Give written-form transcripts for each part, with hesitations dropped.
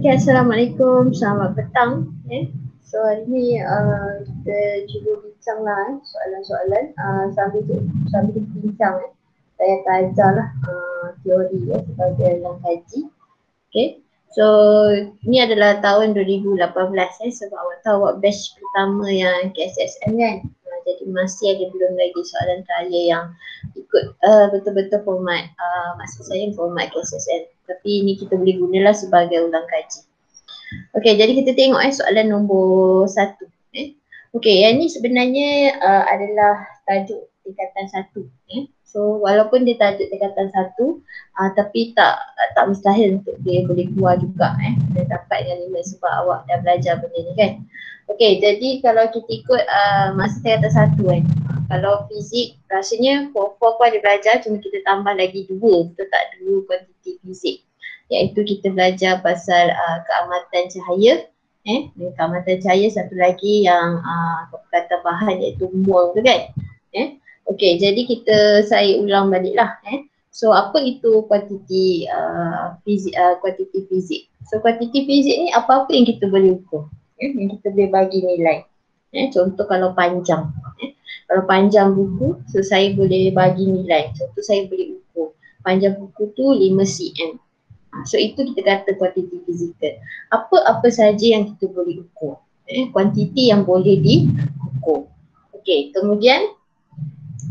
Okay, Assalamualaikum, selamat petang. So hari ni kita cuba bincang lah soalan-soalan sambil kita bincang. Saya akan ajar lah teori sebagai dalam kaji. Okay, so ni adalah tahun 2018 sebab awak tahu awak batch pertama yang KSSM kan. Jadi masih ada belum lagi soalan terakhir yang ikut betul-betul format maksud saya format KSSM. Tapi ni kita boleh gunalah sebagai ulang kaji. Okey, jadi kita tengok soalan nombor 1. Okey, yang ni sebenarnya adalah tajuk tingkatan 1. So walaupun dia tajuk tingkatan 1 tapi tak mustahil untuk dia boleh keluar juga dan dapat yang 5 sebab awak dah belajar benda ni kan. Okey, jadi kalau kita ikut masa tingkatan 1 kan. Kalau fizik rasanya 4 pun ada belajar, cuma kita tambah lagi 2, kita tak 2 kuantiti fizik. Iaitu kita belajar pasal keamatan cahaya. Keamatan cahaya, satu lagi yang kata bahan iaitu mol tu kan. Okey, jadi saya ulang baliklah. So apa itu kuantiti fizik, kuantiti fizik? So kuantiti fizik ni apa-apa yang kita boleh ukur, yang kita boleh bagi nilai. Contoh kalau panjang. Kalau panjang buku, so saya boleh bagi nilai. Contoh saya boleh ukur panjang buku tu 5 cm. So itu kita kata kuantiti fizikal. Apa-apa saja yang kita boleh ukur. Kuantiti yang boleh diukur. Okey, kemudian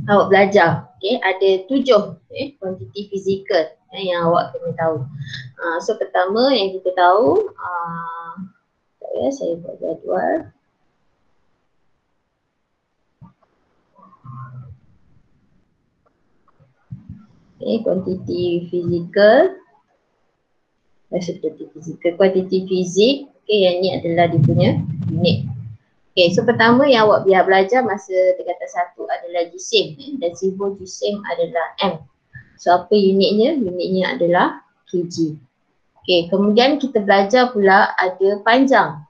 awak belajar. Ada 7 kuantiti fizikal yang awak kena tahu. So pertama yang kita tahu, saya buat jadual. Kuantiti fizikal. Kuantiti fizik. Yang ni adalah dia punya unit. So pertama yang awak biar belajar masa tingkatan 1 adalah jisim dan simbol jisim adalah M. So apa unitnya? Unitnya adalah kg. Kemudian kita belajar pula ada panjang.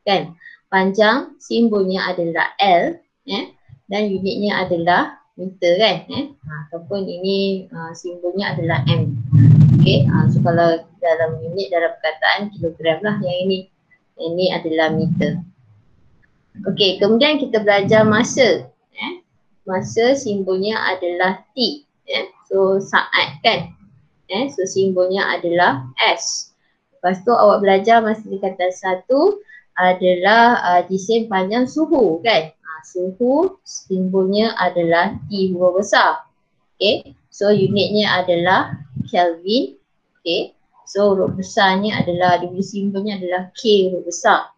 Kan? Panjang simbolnya adalah L dan unitnya adalah meter kan. Ataupun ini simbolnya adalah M. So kalau dalam unit dalam perkataan kilogram lah yang ini. Ini adalah meter. Kemudian kita belajar masa. Masa simbolnya adalah T. So saat kan. So simbolnya adalah S. Lepas tu awak belajar masa tingkatan 1 adalah jisim panjang suhu kan. Suhu simbolnya adalah T huruf besar. So unitnya adalah Kelvin. So huruf besarnya adalah, dia punya simbolnya adalah K huruf besar.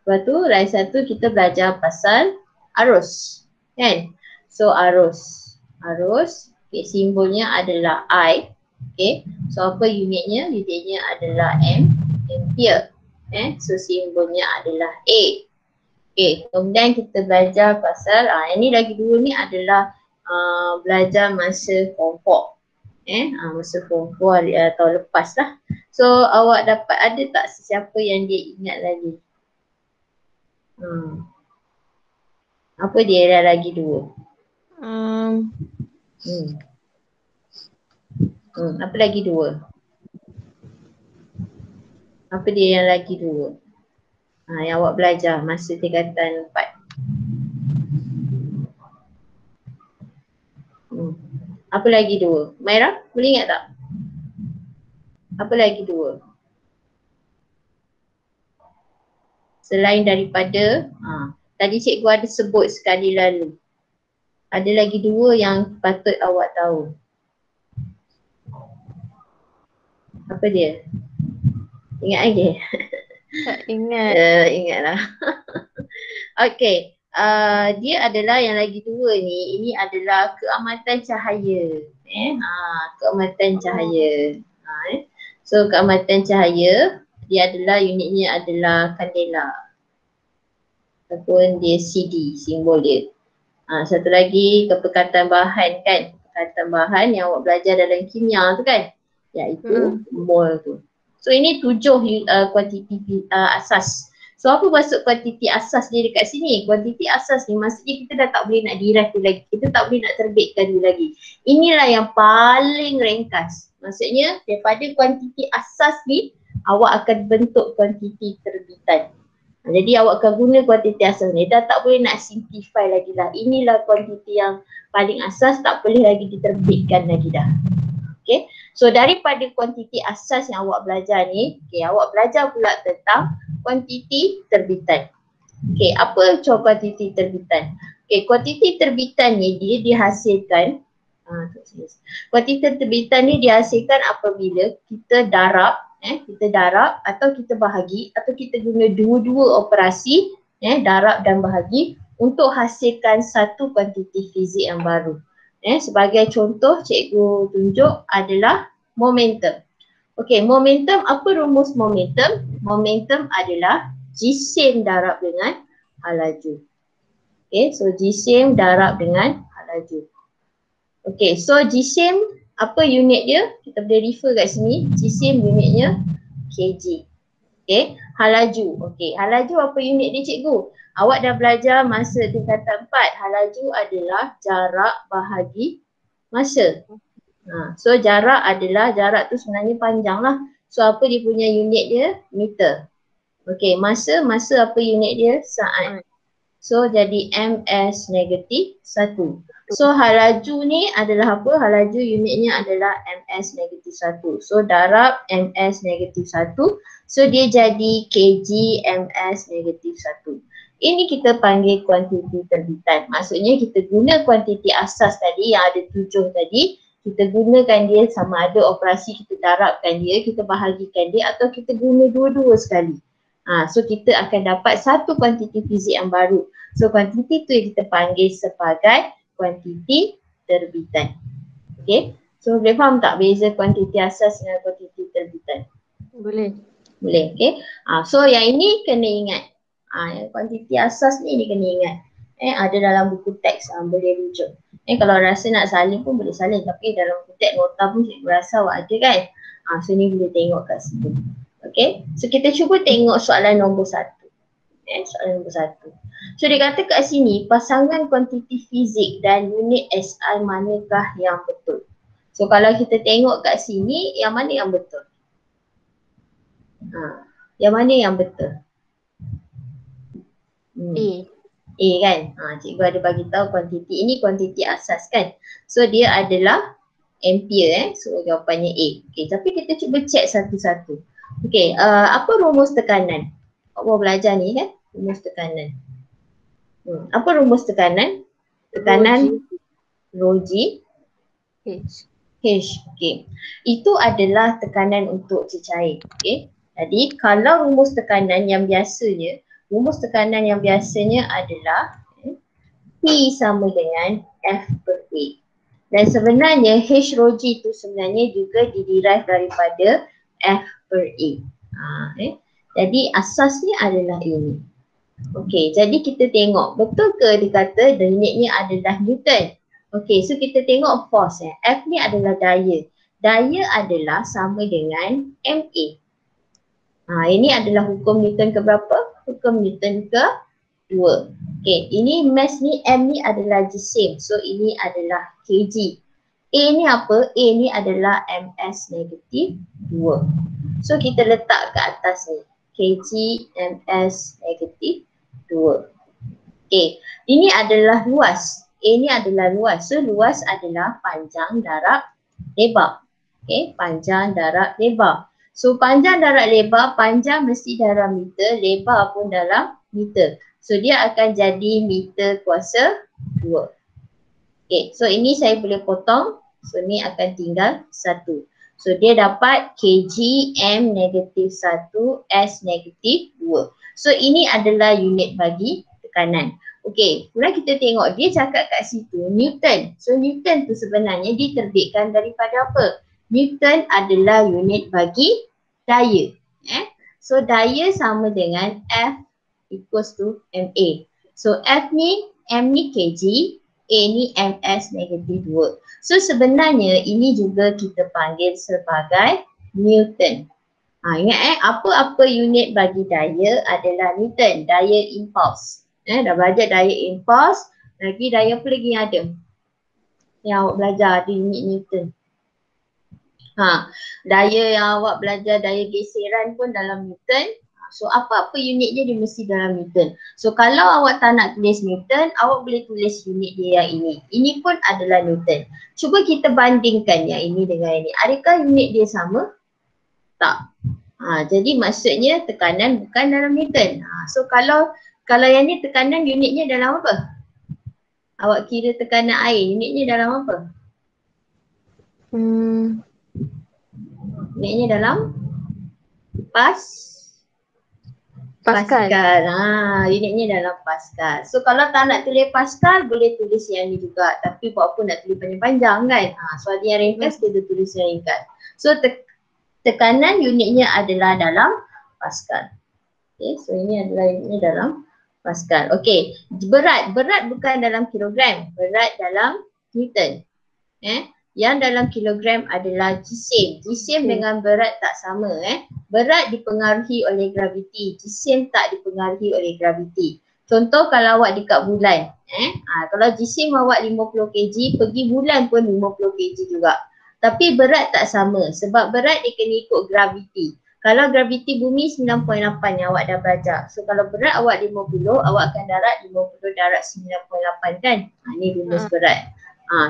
Lepas tu lain satu kita belajar pasal arus kan. So arus simbolnya adalah I. So apa unitnya? Unitnya adalah ampere. So simbolnya adalah A. Kemudian kita belajar pasal ini lagi 2 ni adalah belajar masa form 4. Masa form 4 tahun lepas lah. So awak dapat ada tak sesiapa yang dia ingat lagi? Apa dia dah lagi 2? Apa lagi 2? Apa dia yang lagi 2? Yang awak belajar masa tingkatan 4. Apa lagi 2? Maira, boleh ingat tak? Apa lagi 2? Selain daripada, tadi cikgu ada sebut sekali lalu. Ada lagi 2 yang patut awak tahu. Apa dia? Ingat lagi? Tak ingat. Ingatlah. Dia adalah yang lagi 2 ni. Ini adalah keamatan cahaya. Keamatan cahaya. So keamatan cahaya, dia adalah unitnya adalah kandela. Ataupun dia CD simbol dia. Satu lagi kepekatan bahan kan. Kepekatan bahan yang awak belajar dalam kimia tu kan. Iaitu mol tu. So ini 7 kuantiti asas. So apa maksud kuantiti asas dia dekat sini? Kuantiti asas ni maksudnya kita dah tak boleh nak derive tu lagi. Kita tak boleh nak terbitkan tu lagi. Inilah yang paling ringkas. Maksudnya daripada kuantiti asas ni awak akan bentuk kuantiti terbitan. Jadi awak akan guna kuantiti asas ni. Dah tak boleh nak simplify lagi lah. Inilah kuantiti yang paling asas, tak boleh lagi diterbitkan lagi dah. Okay. So daripada kuantiti asas yang awak belajar ni, okay, awak belajar pula tentang kuantiti terbitan. Okay, apa kuantiti terbitan? Okay, kuantiti terbitan ni dia dihasilkan, kuantiti terbitan ni dihasilkan apabila kita darab, kita darab atau kita bahagi atau kita guna dua-dua operasi, darab dan bahagi untuk hasilkan satu kuantiti fizik yang baru. Sebagai contoh cikgu tunjuk adalah momentum. Okey, momentum, apa rumus momentum? Momentum adalah jisim darab dengan laju. Okey, so jisim darab dengan laju. Okey, so jisim apa unit dia? Kita boleh refer kat sini. Jisim unitnya kg. Okey, laju. Okey, laju apa unit dia cikgu? Awak dah belajar masa tingkatan 4. Laju adalah jarak bahagi masa. So jarak tu sebenarnya panjang lah. So apa dia punya unit dia? Meter. Okey, masa apa unit dia? Saat. So jadi ms negatif 1. So laju ni adalah apa? Laju unitnya adalah ms negatif 1. So darab ms negatif 1. So dia jadi kg ms negatif 1. Ini kita panggil kuantiti terbitan. Maksudnya kita guna kuantiti asas tadi yang ada 7 tadi. Kita gunakan dia sama ada operasi kita darabkan dia, kita bahagikan dia atau kita guna dua-dua sekali. So kita akan dapat satu kuantiti fizik yang baru. So kuantiti tu yang kita panggil sebagai kuantiti terbitan. Okay. So boleh faham tak beza kuantiti asas dengan kuantiti terbitan? Boleh. Boleh, okay. So yang ini kena ingat. Yang kuantiti asas ni kena ingat. Ada dalam buku teks, boleh rujuk. Kalau rasa nak salin pun boleh salin, tapi dalam buku teks nota pun cikgu rasa awak ada kan. So ni boleh tengok kat situ. Okay, so kita cuba tengok soalan nombor 1. Soalan nombor 1. So dia kata kat sini, pasangan kuantiti fizik dan unit SI manakah yang betul? So kalau kita tengok kat sini, yang mana yang betul? Yang mana yang betul? A kan? Cikgu ada bagi tahu kuantiti ini kuantiti asas kan? So dia adalah ampere So jawapannya A. Okay, tapi kita cuba cek satu-satu. Okay, apa rumus tekanan? Awak belajar ni kan? Rumus tekanan. Apa rumus tekanan? Tekanan rho G H. Okay. Itu adalah tekanan untuk cecair. Okay. Jadi kalau rumus tekanan yang biasanya adalah P sama dengan F per A. Dan sebenarnya H rho G itu sebenarnya juga diderive daripada F per A. Jadi asasnya adalah ini. Okey, jadi kita tengok betul ke dia kata unitnya adalah Newton. Okey, so kita tengok force. F ni adalah daya. Daya adalah sama dengan MA. Ini adalah hukum Newton ke berapa? Hukum Newton ke 2. Okey, ini mass ni M ni adalah jisim. So ini adalah kg. A ni apa? A ni adalah ms negatif 2. So kita letak ke atas ni. Kg ms negatif 2. Okay, ini adalah luas. A ni adalah luas. So luas adalah panjang darab lebar. Okay, panjang darab lebar. So panjang darab lebar, panjang mesti dalam meter, lebar pun dalam meter. So dia akan jadi meter kuasa 2. Okay, so ini saya boleh potong. So ni akan tinggal 1. So dia dapat kg m negatif 1 s negatif 2. So ini adalah unit bagi tekanan. Okey, kemudian kita tengok dia cakap kat situ Newton. So Newton tu sebenarnya diterbitkan daripada apa? Newton adalah unit bagi daya. So daya sama dengan F equals to MA. So F ni, M ni kg, A ni ms negatif 2. So sebenarnya ini juga kita panggil sebagai Newton. Ingat apa-apa unit bagi daya adalah Newton, daya impuls. Dah belajar daya impuls, lagi daya apa lagi yang ada? Yang awak belajar di unit Newton. Daya yang awak belajar, daya geseran pun dalam Newton. So apa-apa unit dia mesti dalam Newton. So kalau awak tak nak tulis Newton, awak boleh tulis unit dia yang ini. Ini pun adalah Newton. Cuba kita bandingkan yang ini dengan ini. Adakah unit dia sama? Tak. Jadi maksudnya tekanan bukan dalam Newton. So kalau yang ni tekanan, unitnya dalam apa? Awak kira tekanan air, unitnya dalam apa? Unitnya dalam Pascal. Unitnya dalam Pascal. So kalau tak nak tulis Pascal, boleh tulis yang ni juga. Tapi buat apa nak tulis panjang-panjang kan? So ada yang ringkas, kita tulis yang ringkas. So tekanan unitnya adalah dalam Pascal. Okay, so ini adalah unitnya dalam Pascal. Okay, berat bukan dalam kilogram, berat dalam Newton. Yang dalam kilogram adalah jisim. Jisim dengan berat tak sama. Berat dipengaruhi oleh graviti, jisim tak dipengaruhi oleh graviti. Contoh kalau awak dekat bulan, kalau jisim awak 50 kg, pergi bulan pun 50 kg juga. Tapi berat tak sama sebab berat dia kena ikut graviti. Kalau graviti bumi 9.8 yang awak dah belajar. So kalau berat awak 50, awak akan darat 50 darat 9.8 kan? Ni rumus berat.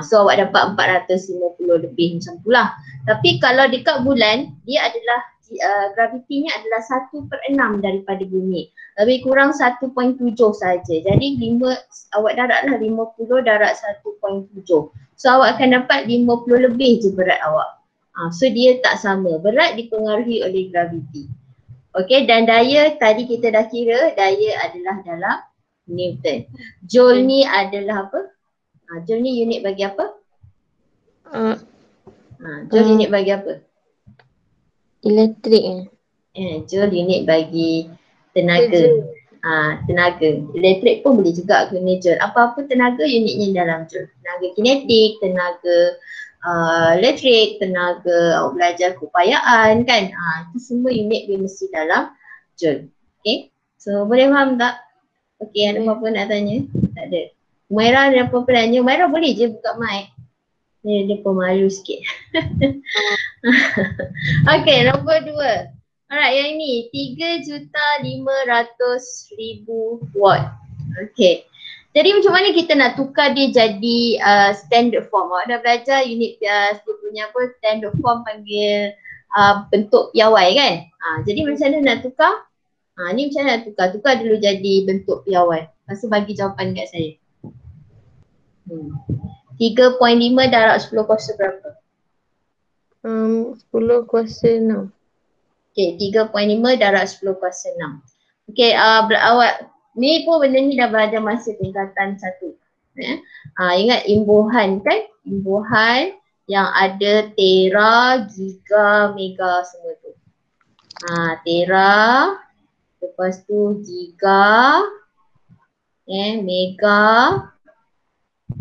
So awak dapat 450 lebih macam tu lah. Tapi kalau dekat bulan, dia adalah gravitinya adalah 1/6 daripada bumi. Lebih kurang 1.7 saja. Jadi awak daratlah 50 darat 1.7. So awak akan dapat 50 lebih je berat awak. So dia tak sama. Berat dipengaruhi oleh graviti. Okay, dan daya tadi kita dah kira, daya adalah dalam Newton. Joule ni adalah apa? Joule ni unit bagi apa? Joule unit bagi apa? Elektrik. Joule unit bagi tenaga. Tenaga. Elektrik pun boleh juga guna joule. Apa-apa tenaga unitnya dalam joule. Tenaga kinetik, tenaga elektrik, tenaga awak belajar keupayaan kan. Itu semua unit dia mesti dalam joule. Okay. So boleh faham tak? Okay, ada apa-apa nak tanya? Tak ada. Umairah ada apa-apa nak tanya? Umairah boleh je buka mic. Dia pemalu sikit. Okay, nombor 2. Alright, yang ini 3,500,000 watt. Okay. Jadi macam mana kita nak tukar dia jadi standard form? Awak dah belajar unit dia punya apa, standard form panggil bentuk piawai kan? Jadi macam mana nak tukar? Ni macam mana nak tukar? Tukar dulu jadi bentuk piawai. Lepas tu bagi jawapan kat saya. 3.5 darab 10 kuasa berapa? 10 kuasa 6. Okay, 3.5 darab 10 kuasa 6. Okay, awak ni pun benda ni dah belajar masa tingkatan 1. Ingat imbuhan kan? Imbuhan yang ada tera, giga, mega semua tu. Tera, lepas tu giga, mega,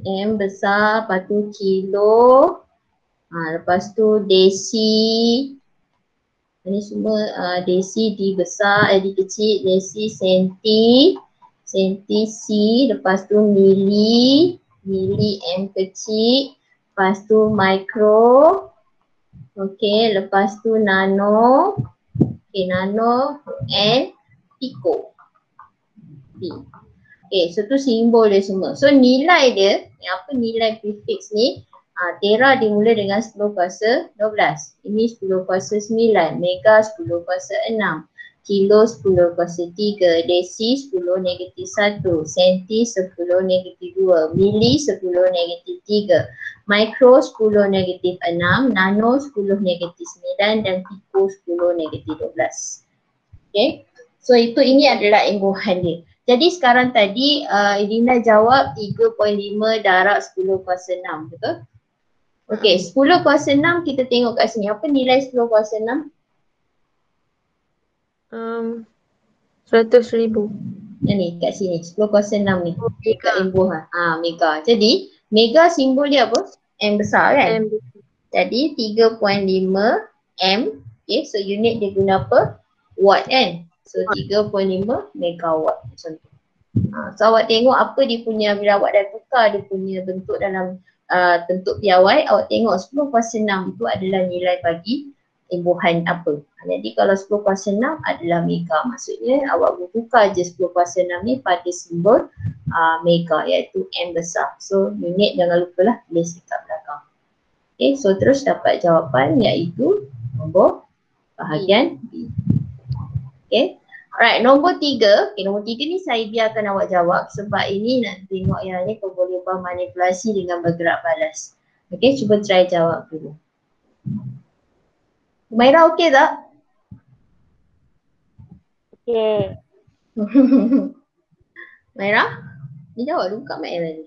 M besar, lepas tu kilo, lepas tu desi. Ini semua desi, D besar, D kecil, desi, senti, C, lepas tu mili, M kecil, lepas tu micro, okay, lepas tu nano, okay, nano, N, pico, P. Okay, so tu simbol dia semua. So nilai dia, apa nilai prefix ni? Tera dimulai dengan 10 kuasa 12. Ini 10 kuasa 9. Mega 10 kuasa 6. Kilo 10 kuasa 3. Desi 10 negatif 1. Senti 10 negatif 2. Mili 10 negatif 3. Mikro 10 negatif 6. Nano 10 negatif 9. Dan pico 10 negatif 12. Okay. So ini adalah imbuhan dia. Jadi sekarang tadi Irina jawab 3.5 darab 10 kuasa 6. Betul? Okay, 10 kuasa 6 kita tengok kat sini. Apa nilai 10 kuasa 6? 100,000. Yang ni kat sini, 10 kuasa 6 ni. Dekat imbuhan. Mega. Jadi, mega simbol dia apa? M besar kan? M. Jadi 3.5 M. Okay, so unit dia guna apa? Watt kan? So 3.5 megawatt macam tu. So awak tengok apa dia punya, bila awak dah tukar dia punya bentuk dalam bentuk piawai, awak tengok 10/6 itu adalah nilai bagi imbuhan apa. Jadi kalau 10/6 adalah mega, maksudnya awak buka je 10/6 ni pada simbol mega, iaitu M besar. So unit jangan lupa lah tulis dekat belakang. Okay, so terus dapat jawapan iaitu nombor bahagian B. Okay. Alright, nombor 3. Okay, nombor 3 ni saya biarkan awak jawab sebab ini nak tengok yang ni kau boleh buat manipulasi dengan bergerak balas. Okay, cuba try jawab dulu. Humaira okey tak? Okey. Humaira? Ni jawab dulu kat mic tadi.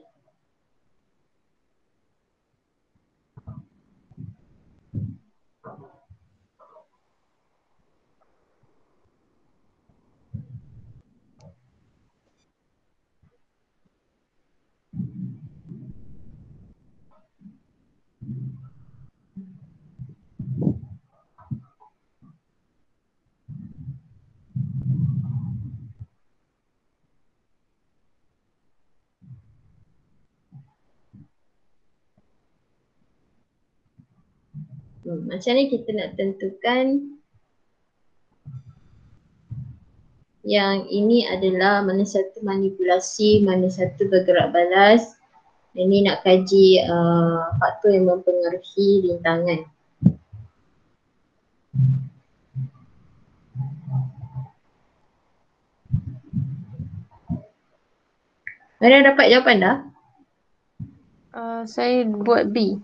Macam ni kita nak tentukan yang ini adalah mana satu manipulasi, mana satu bergerak balas. Ini nak kaji faktor yang mempengaruhi rintangan. Ada dapat jawapan dah? Saya buat B.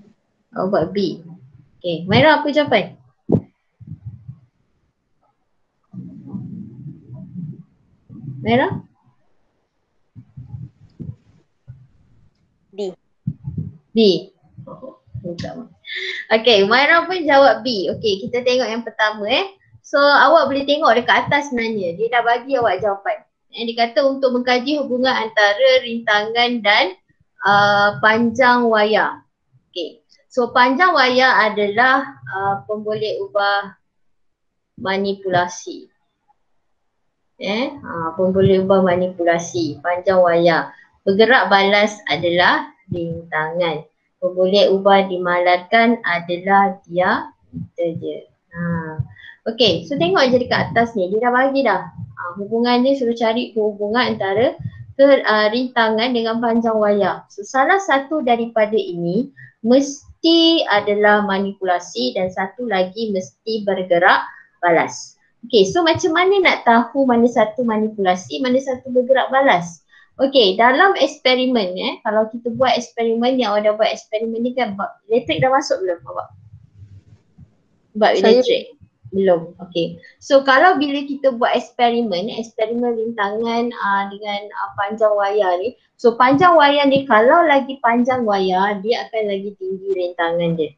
Oh, buat B. Okay, Maira apa jawapan? Maira? D. B. Okay, Maira pun jawab B. Okay, kita tengok yang pertama So, awak boleh tengok dekat atas sebenarnya. Dia dah bagi awak jawapan. Dia kata untuk mengkaji hubungan antara rintangan dan panjang wayar. Okay. So, panjang wayar adalah pemboleh ubah manipulasi. Pemboleh ubah manipulasi, panjang wayar. Bergerak balas adalah rintangan. Pemboleh ubah dimalarkan adalah diameter je. Okay, so tengok je dekat atas ni, dia dah bagi dah. Hubungan ni suruh cari hubungan antara rintangan dengan panjang wayar. So salah satu daripada ini mesti adalah manipulasi dan satu lagi mesti bergerak balas. Okay, so macam mana nak tahu mana satu manipulasi, mana satu bergerak balas? Okay, dalam eksperimen kalau kita buat eksperimen yang awak dah buat eksperimen ni kan, bab elektrik dah masuk belum awak? Bab elektrik? Belum, okay. So kalau bila kita buat eksperimen rintangan dengan panjang wayar ni, so panjang wayar ni kalau lagi panjang wayar, dia akan lagi tinggi rintangan dia.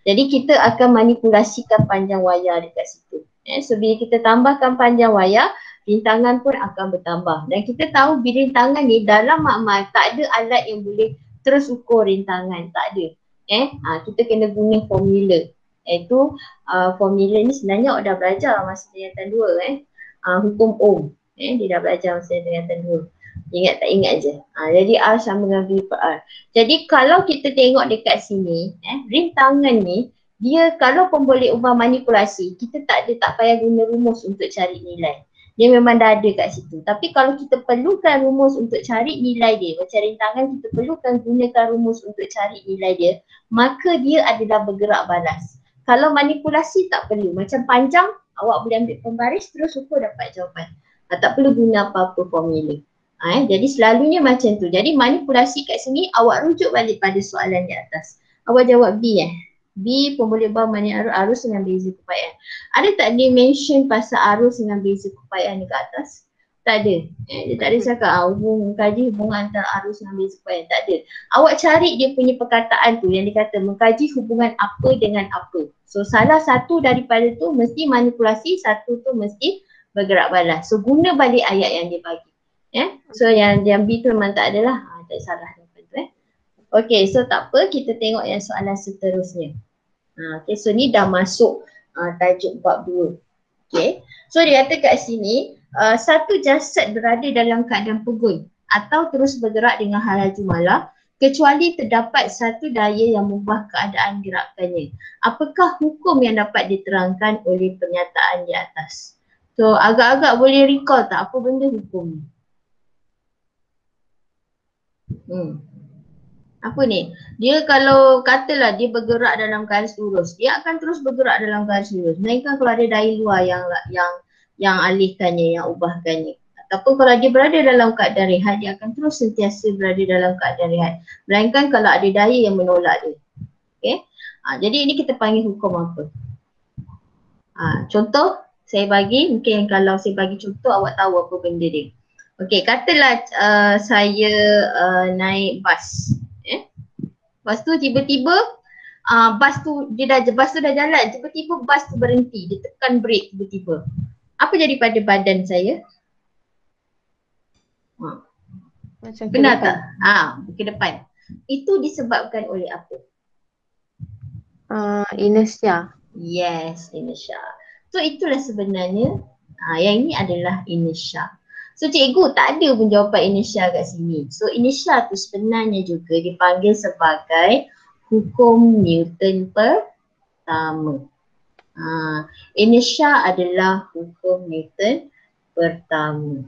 Jadi kita akan manipulasikan panjang wayar dekat situ. So bila kita tambahkan panjang wayar, rintangan pun akan bertambah. Dan kita tahu bila rintangan ni dalam makmal tak ada alat yang boleh terus ukur rintangan, tak ada. Kita kena guna formula. Iaitu formula ni sebenarnya awak dah belajar masa tingkatan 2 hukum Ohm. Dia dah belajar masa tingkatan 2. Ingat tak ingat je. Jadi R sama dengan V per R. Jadi kalau kita tengok dekat sini, rintangan ni dia kalau pemboleh ubah manipulasi, kita tak payah guna rumus untuk cari nilai. Dia memang dah ada kat situ. Tapi kalau kita perlukan rumus untuk cari nilai dia, macam rintangan kita perlukan gunakan rumus untuk cari nilai dia, maka dia adalah bergerak balas. Kalau manipulasi tak perlu, macam panjang awak boleh ambil pembaris terus ukur dapat jawapan. Tak perlu guna apa-apa formula. Jadi selalunya macam tu. Jadi manipulasi kat sini awak rujuk balik pada soalan di atas. Awak jawab B B pemboleh ubah arus dengan beza kepayaan. Ada tak dia mention pasal arus dengan beza kepayaan dekat atas? Tak ada. Dia tak ada cakap mengkaji hubungan antara arus dengan beza kepayaan. Tak ada. Awak cari dia punya perkataan tu yang dia kata mengkaji hubungan apa dengan apa. So salah satu daripada tu mesti manipulasi, satu tu mesti bergerak balas. So guna balik ayat yang dia bagi. So yang B tu memang tak adalah. Tak salah. Okay, so tak apa, kita tengok yang soalan seterusnya. Okay, so ni dah masuk tajuk bab 2. Okay, so dia kata kat sini, satu jasad berada dalam keadaan pegun atau terus bergerak dengan hal laju malah, kecuali terdapat satu daya yang mengubah keadaan gerakannya. Apakah hukum yang dapat diterangkan oleh pernyataan di atas? So agak-agak boleh recall tak apa benda hukum ni? Apa ni? Dia kalau katalah dia bergerak dalam garis lurus, dia akan terus bergerak dalam garis lurus. Melainkan kalau ada daya luar yang alihkannya, yang ubahkannya. Ataupun kalau dia berada dalam keadaan rehat, dia akan terus sentiasa berada dalam keadaan rehat. Melainkan kalau ada daya yang menolak dia. Okay? Jadi ini kita panggil hukum apa? Contoh saya bagi, mungkin kalau saya bagi contoh awak tahu apa benda dia. Okey, katalah saya naik bas. Lepas tu tiba-tiba bas tu dah jalan, tiba-tiba bas tu berhenti, dia tekan brake tiba-tiba. Apa jadi pada badan saya? Macam Benar ke depan. tak? Ke depan. Itu disebabkan oleh apa? Inertia. Yes, inertia. So itulah sebenarnya yang ini adalah inertia. So cikgu tak ada pun jawapan inertia kat sini. So inertia tu sebenarnya juga dipanggil sebagai hukum Newton pertama. Inertia adalah hukum Newton pertama.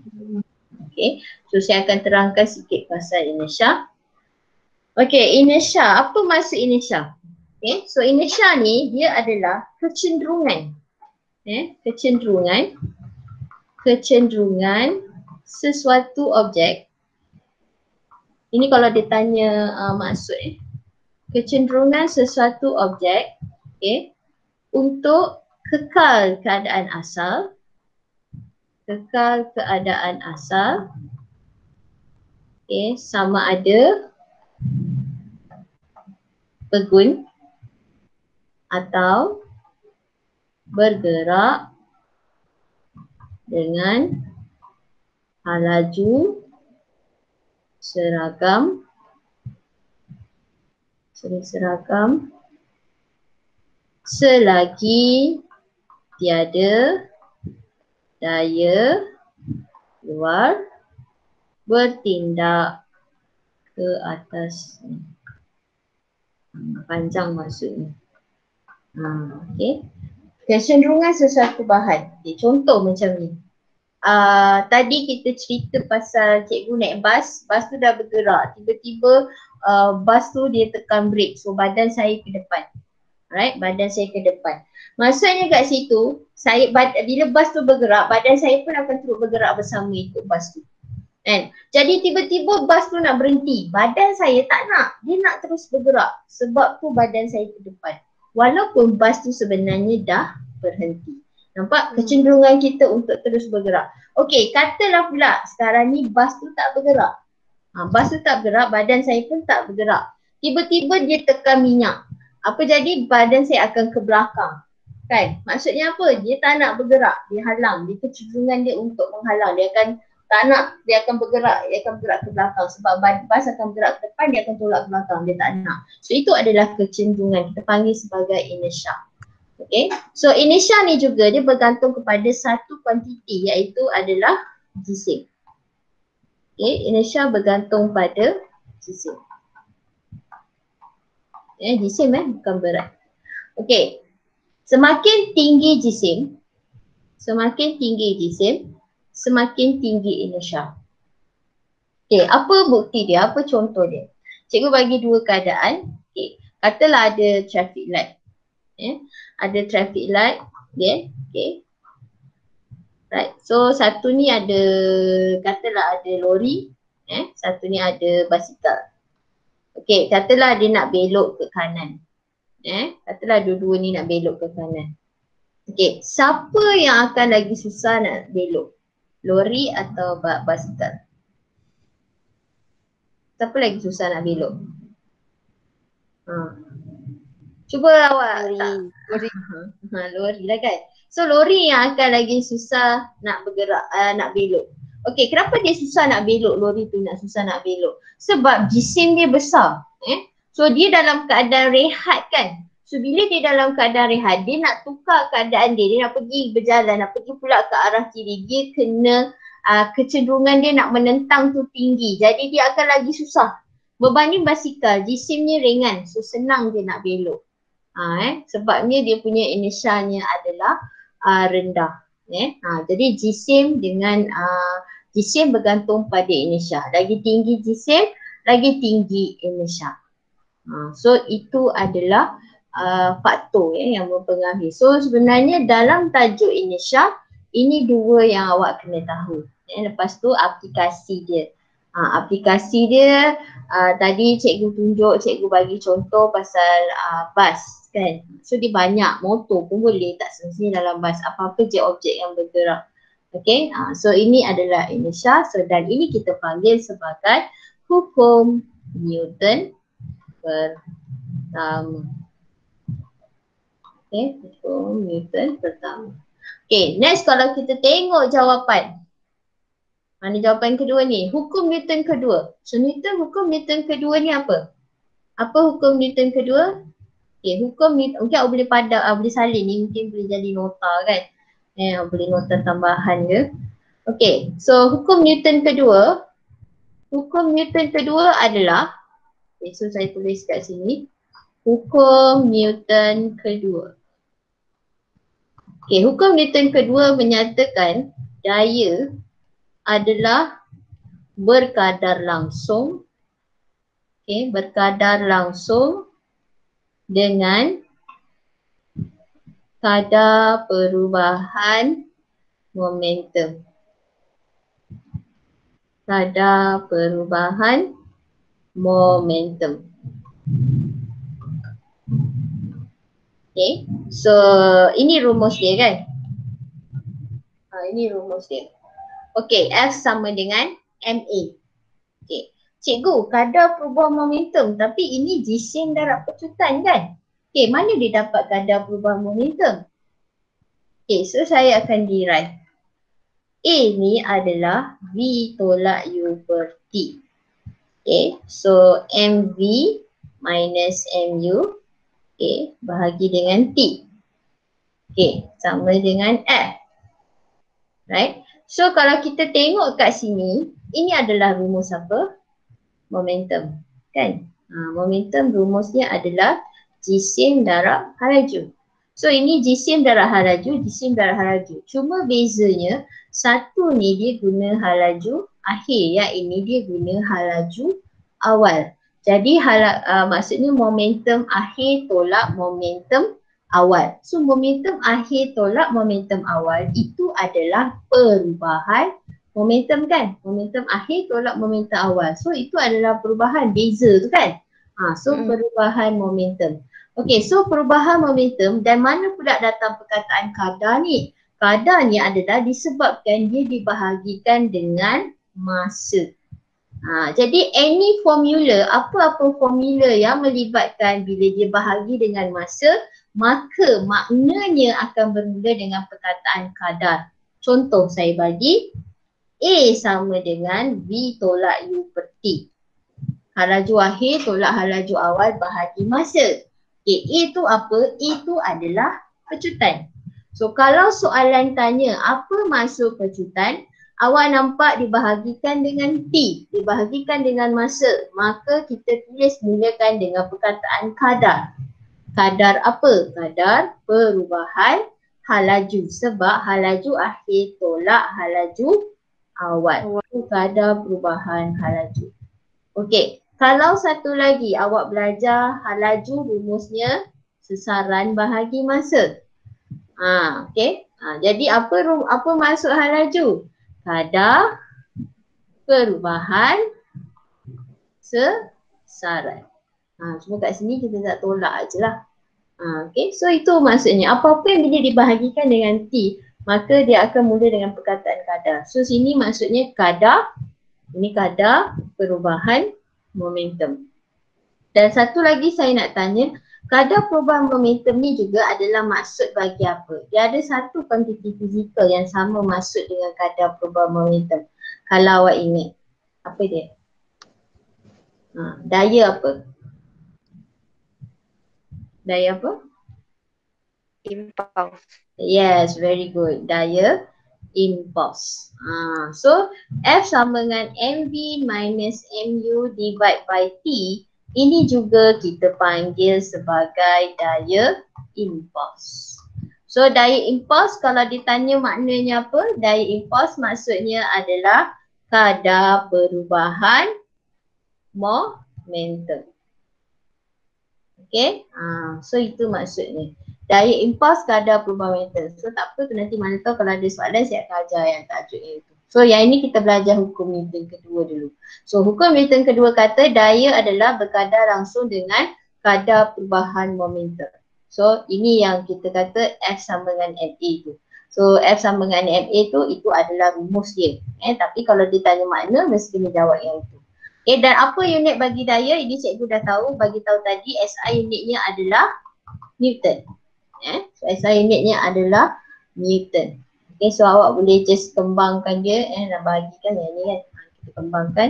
Okay, so saya akan terangkan sikit pasal inertia. Okay, inertia. Apa maksud inertia? Okay, so inertia ni dia adalah kecenderungan. Kecenderungan sesuatu objek. Ini kalau dia tanya maksud kecenderungan sesuatu objek untuk kekal keadaan asal. Sama ada pegun atau bergerak dengan laju seragam selagi tiada daya luar bertindak ke atasnya. Panjang maksudnya. Okay. Kecenderungan sesuatu bahan. Contoh macam ni. Tadi kita cerita pasal cikgu naik bas tu dah bergerak. Tiba-tiba bas tu dia tekan brake. So badan saya ke depan. Alright, badan saya ke depan. Maksudnya kat situ, bila bas tu bergerak, badan saya pun akan turut bergerak bersama ikut bas tu. Kan? Jadi tiba-tiba bas tu nak berhenti. Badan saya tak nak. Dia nak terus bergerak. Sebab tu badan saya ke depan. Walaupun bas tu sebenarnya dah berhenti. Nampak kecenderungan kita untuk terus bergerak. Okey, katalah pula sekarang ni bas tu tak bergerak. Bas tu tak bergerak, badan saya pun tak bergerak. Tiba-tiba dia tekan minyak. Apa jadi? Badan saya akan ke belakang. Kan? Maksudnya apa? Dia tak nak bergerak. Dia halang. Dia kecenderungan dia untuk menghalang. Dia akan bergerak ke belakang. Sebab bas akan bergerak ke depan, dia akan tolak ke belakang. Dia tak nak. So itu adalah kecenderungan. Kita panggil sebagai inertia. Okay. So inertia ni juga dia bergantung kepada satu kuantiti, iaitu adalah jisim. Okay. Inertia bergantung pada jisim. Jisim bukan berat. Okay. Semakin tinggi jisim, semakin tinggi inertia. Okay, apa bukti dia? Apa contoh dia? Cikgu bagi dua keadaan. Okay. Katalah ada traffic light. Ada traffic light. Okay. Right. So satu ni ada, katalah ada lori. Satu ni ada basikal. Okay, katalah dia nak belok ke kanan. Katalah dua-dua ni nak belok ke kanan. Okay, siapa yang akan lagi susah nak belok? Lori atau basikal? Siapa lagi susah nak belok? Cuba awak. Lori lah kan. So lori yang akan lagi susah nak bergerak, nak belok. Okey, kenapa dia susah nak belok? Lori tu susah nak belok. Sebab jisim dia besar. So dia dalam keadaan rehat kan. So bila dia dalam keadaan rehat, dia nak tukar keadaan dia. Dia nak pergi berjalan, nak pergi pula ke arah kiri. Dia kena kecenderungan dia nak menentang tu tinggi. Jadi dia akan lagi susah Berbanding basikal, jisimnya ringan, so senang dia nak belok. Sebabnya dia punya inersianya adalah rendah. Jadi jisim dengan jisim bergantung pada inersia. Lagi tinggi jisim, lagi tinggi inersia. So itu adalah faktor yang mempengaruhi. So sebenarnya dalam tajuk inersia, ini dua yang awak kena tahu. Lepas tu aplikasi dia. Aplikasi dia tadi cikgu tunjuk, cikgu bagi contoh pasal bas kan. So dia banyak, motor pun boleh, tak semestinya dalam bas, apa-apa je objek yang bergerak. Okay, so ini adalah inersia. So dan ini kita panggil sebagai hukum Newton pertama. Okay, hukum Newton pertama. Okay, next kalau kita tengok jawapan. Mana jawapan kedua ni? Hukum Newton kedua. So hukum Newton kedua ni apa? Apa hukum Newton kedua? Okay, hukum Newton, mungkin awak boleh boleh salin ni, mungkin boleh jadi nota kan. Boleh nota tambahan ke. Okay, so hukum Newton kedua. Hukum Newton kedua adalah, okay, so saya tulis kat sini. Hukum Newton kedua. Okay, hukum Newton kedua menyatakan daya adalah berkadar langsung. Okay, berkadar langsung dengan kadar perubahan momentum. Kadar perubahan momentum. Okay, so ini rumus dia kan. Ini rumus dia. Okay, F sama dengan MA. Okay, cikgu, kadar perubahan momentum, tapi ini jisim darab pecutan kan? Okay, mana dia dapat kadar perubahan momentum? Okay, so saya akan derive. A ni adalah V tolak U per T. Okay, so MV minus MU, okay, bahagi dengan T. Okay, sama dengan F. Right? So kalau kita tengok kat sini, ini adalah rumus apa? Momentum. Kan? Momentum rumusnya adalah jisim darab halaju. So ini jisim darab halaju, jisim darab halaju. Cuma bezanya, satu ni dia guna halaju akhir, yang ini dia guna halaju awal. Jadi maksudnya momentum akhir tolak momentum awal. So momentum akhir tolak momentum awal itu adalah perubahan momentum kan. Momentum akhir tolak momentum awal. So itu adalah perubahan, beza tu kan. So perubahan momentum. Okay, so perubahan momentum, dan mana pula datang perkataan kadar ni? Kadar ni adalah disebabkan dia dibahagikan dengan masa. Jadi any formula, apa-apa formula yang melibatkan bila dia bahagi dengan masa, maka maknanya akan bermula dengan perkataan kadar. Contoh saya bagi, A sama dengan V tolak U per T. Halaju akhir tolak halaju awal bahagi masa. Okay, A tu apa? A tu adalah pecutan. So kalau soalan tanya apa maksud pecutan, awak nampak dibahagikan dengan T, dibahagikan dengan masa, maka kita tulis mulakan dengan perkataan kadar. Kadar apa? Kadar perubahan halaju, sebab halaju akhir tolak halaju awal. Kadar perubahan halaju. Okey, kalau satu lagi awak belajar halaju, rumusnya sesaran bahagi masa. Okey. Jadi apa maksud halaju? Kadar perubahan sesaran. Cuma kat sini kita tak tolak je lah. Okay, so itu maksudnya apa-apa yang bila dibahagikan dengan T, maka dia akan mula dengan perkataan kadar. So sini maksudnya kadar, ini kadar perubahan momentum. Dan satu lagi saya nak tanya, kadar perubahan momentum ni juga adalah maksud bagi apa? Dia ada satu kuantiti fizikal yang sama maksud dengan kadar perubahan momentum. Kalau awak ingat, apa dia? Daya apa? Daya apa? Impulse. Yes, very good. Daya impulse. So F sama dengan mv minus mu divide by T. Ini juga kita panggil sebagai daya impulse. So daya impulse kalau ditanya maknanya apa? Daya impulse maksudnya adalah kadar perubahan momentum. Okay, so itu maksudnya. Daya impuls kadar perubahan momentum. So tak apa tu, nanti mana tahu kalau ada soalan saya akan ajar yang tajuknya itu. So yang ini kita belajar hukum Newton kedua dulu. So hukum Newton kedua kata daya adalah berkadar langsung dengan kadar perubahan momentum. So ini yang kita kata F sama dengan MA tu. So F sama dengan MA tu itu adalah rumus dia. Tapi kalau ditanya makna mesti kena jawab yang itu. Dan apa unit bagi daya? Ini cikgu dah tahu, bagi tahu tadi SI unitnya adalah Newton. So SI unitnya adalah Newton. So awak boleh just kembangkan dia nak bahagikan yang ni kan. Kita kembangkan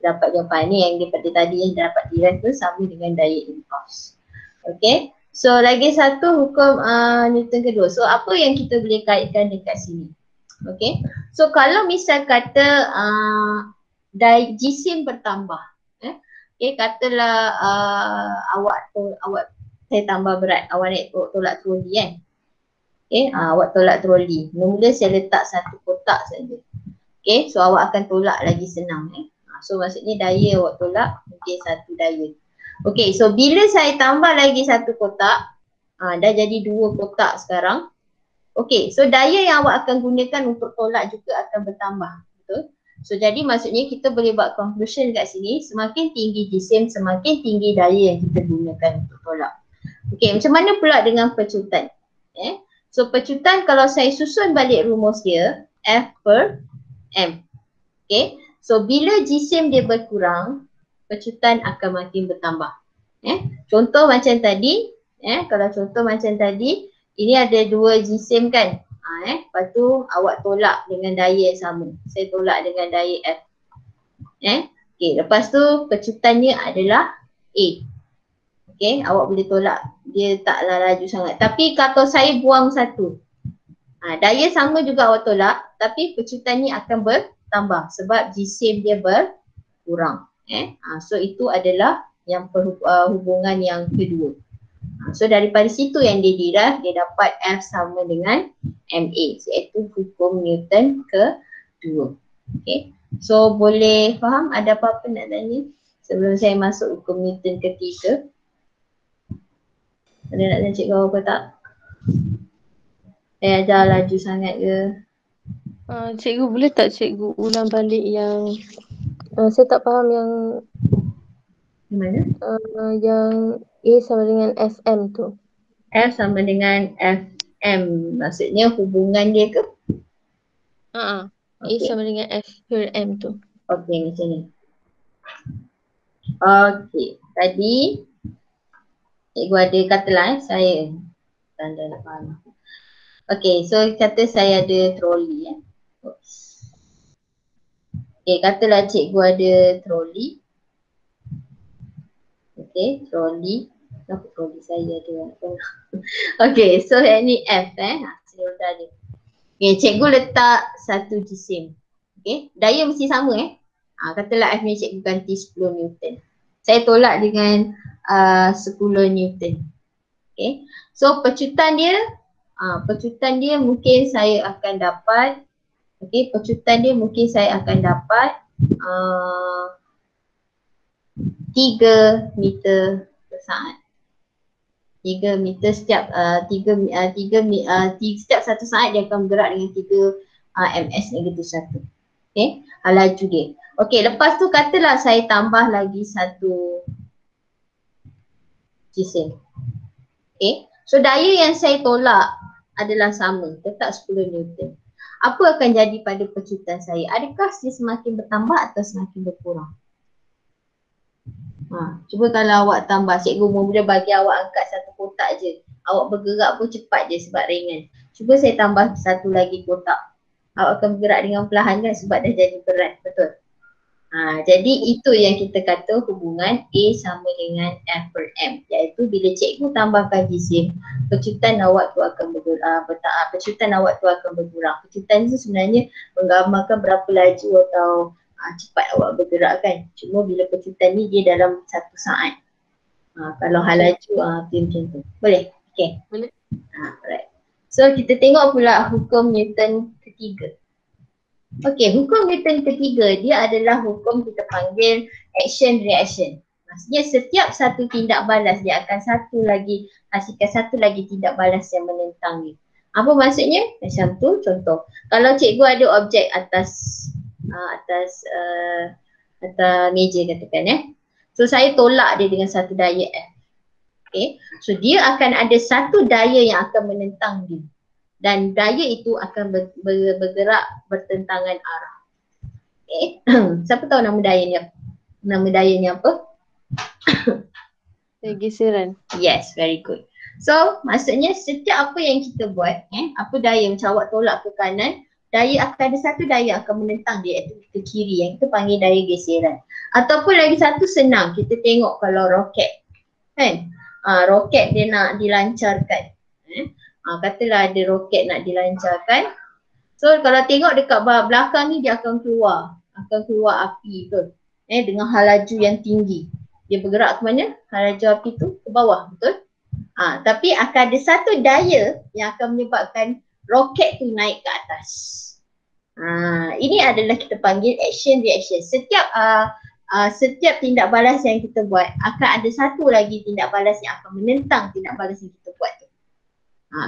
dapat jawapan ni yang daripada tadi yang dapat diraih tu sama dengan daya impuls. So lagi satu hukum Newton kedua. So apa yang kita boleh kaitkan dekat sini? So kalau misal kata jisim bertambah, katalah awak saya tambah berat, awak naik tolak troli kan. Awak tolak troli. Mula saya letak satu kotak saja. So awak akan tolak lagi senang. So maksudnya daya awak tolak mungkin satu daya. So bila saya tambah lagi satu kotak, dah jadi dua kotak sekarang. So daya yang awak akan gunakan untuk tolak juga akan bertambah. Betul? So jadi maksudnya kita boleh buat conclusion kat sini, semakin tinggi jisim semakin tinggi daya yang kita gunakan untuk tolak. Macam mana pula dengan pecutan? So pecutan kalau saya susun balik rumus dia, F per M. So bila jisim dia berkurang, pecutan akan makin bertambah. Contoh macam tadi, kalau contoh macam tadi, ini ada dua jisim kan. Lepas tu awak tolak dengan daya yang sama. Saya tolak dengan daya F. Lepas tu pecutannya adalah A. Awak boleh tolak. Dia taklah laju sangat. Tapi kalau saya buang satu, daya sama juga awak tolak, tapi pecutannya akan bertambah sebab jisim dia berkurang. So itu adalah yang hubungan yang kedua. So daripada situ yang dia diraih, dia dapat F sama dengan MA, iaitu hukum Newton kedua. So boleh faham? Ada apa-apa nak tanya sebelum saya masuk hukum Newton ketiga? Ada nak tanya cikgu apa tak? Saya ajar laju sangat ke? Cikgu boleh tak cikgu ulang balik yang saya tak faham yang Mana? yang A sama dengan FM tu. F sama dengan FM, maksudnya hubungan dia ke? A sama dengan F per M tu. Macam ni. Tadi cikgu ada katalah saya tanda nak faham. So kata saya ada troli katalah cikgu ada troli. Troli. Kenapa troli saya ada? So yang ni F saya letak dia. Cikgu letak satu jisim. Daya mesti sama katalah F ni cikgu ganti 10 Newton. Saya tolak dengan 10 Newton. So pecutan dia mungkin saya akan dapat pecutan dia mungkin saya akan dapat 3 meter per saat. 3 meter setiap setiap satu saat dia akan bergerak dengan 3 ms negatif 1. Laju dia. Lepas tu katalah saya tambah lagi satu jisim. So daya yang saya tolak adalah sama, tetap 10 Newton. Apa akan jadi pada pecutan saya? Adakah dia semakin bertambah atau semakin berkurang? Cuba kalau awak tambah, cikgu boleh bagi awak angkat satu kotak je. Awak bergerak pun cepat je sebab ringan. Cuba saya tambah satu lagi kotak. Awak akan bergerak dengan perlahan kan sebab dah jadi berat, betul? Jadi itu yang kita kata hubungan A sama dengan F per M, iaitu bila cikgu tambahkan jisim, pecutan awak tu akan bergerak, pecutan awak tu akan berkurang. Pecutan itu sebenarnya menggambarkan berapa laju atau cepat awak bergerak kan. Cuma bila pecutan ni dia dalam 1 saat. Kalau hal laju macam tu. Boleh? Okay. Boleh. Alright. So kita tengok pula hukum Newton ketiga. Okey, hukum Newton ketiga dia adalah hukum kita panggil action reaction. Maksudnya setiap satu tindak balas dia akan hasilkan satu lagi tindak balas yang menentang dia. Apa maksudnya? Macam tu contoh. Kalau cikgu ada objek atas meja katakan So saya tolak dia dengan satu daya F. Okay. So dia akan ada satu daya yang akan menentang dia. Dan daya itu akan bergerak bertentangan arah. Okay. Siapa tahu nama dayanya? Nama dayanya apa? Geseran. Yes, very good. So maksudnya setiap apa yang kita buat, apa daya macam awak tolak ke kanan, daya akan ada satu daya akan menentang dia iaitu ke kiri yang kita panggil daya geseran. Ataupun lagi satu senang, kita tengok kalau roket kan, roket dia nak dilancarkan. Katalah ada roket nak dilancarkan. So kalau tengok dekat belakang ni dia akan keluar api tu. Dengan hal laju yang tinggi. Dia bergerak ke mana? Hal laju api tu ke bawah, betul? Tapi akan ada satu daya yang akan menyebabkan roket tu naik ke atas. Ini adalah kita panggil action reaction. Setiap tindak balas yang kita buat akan ada satu lagi tindak balas yang akan menentang tindak balas yang kita buat tu.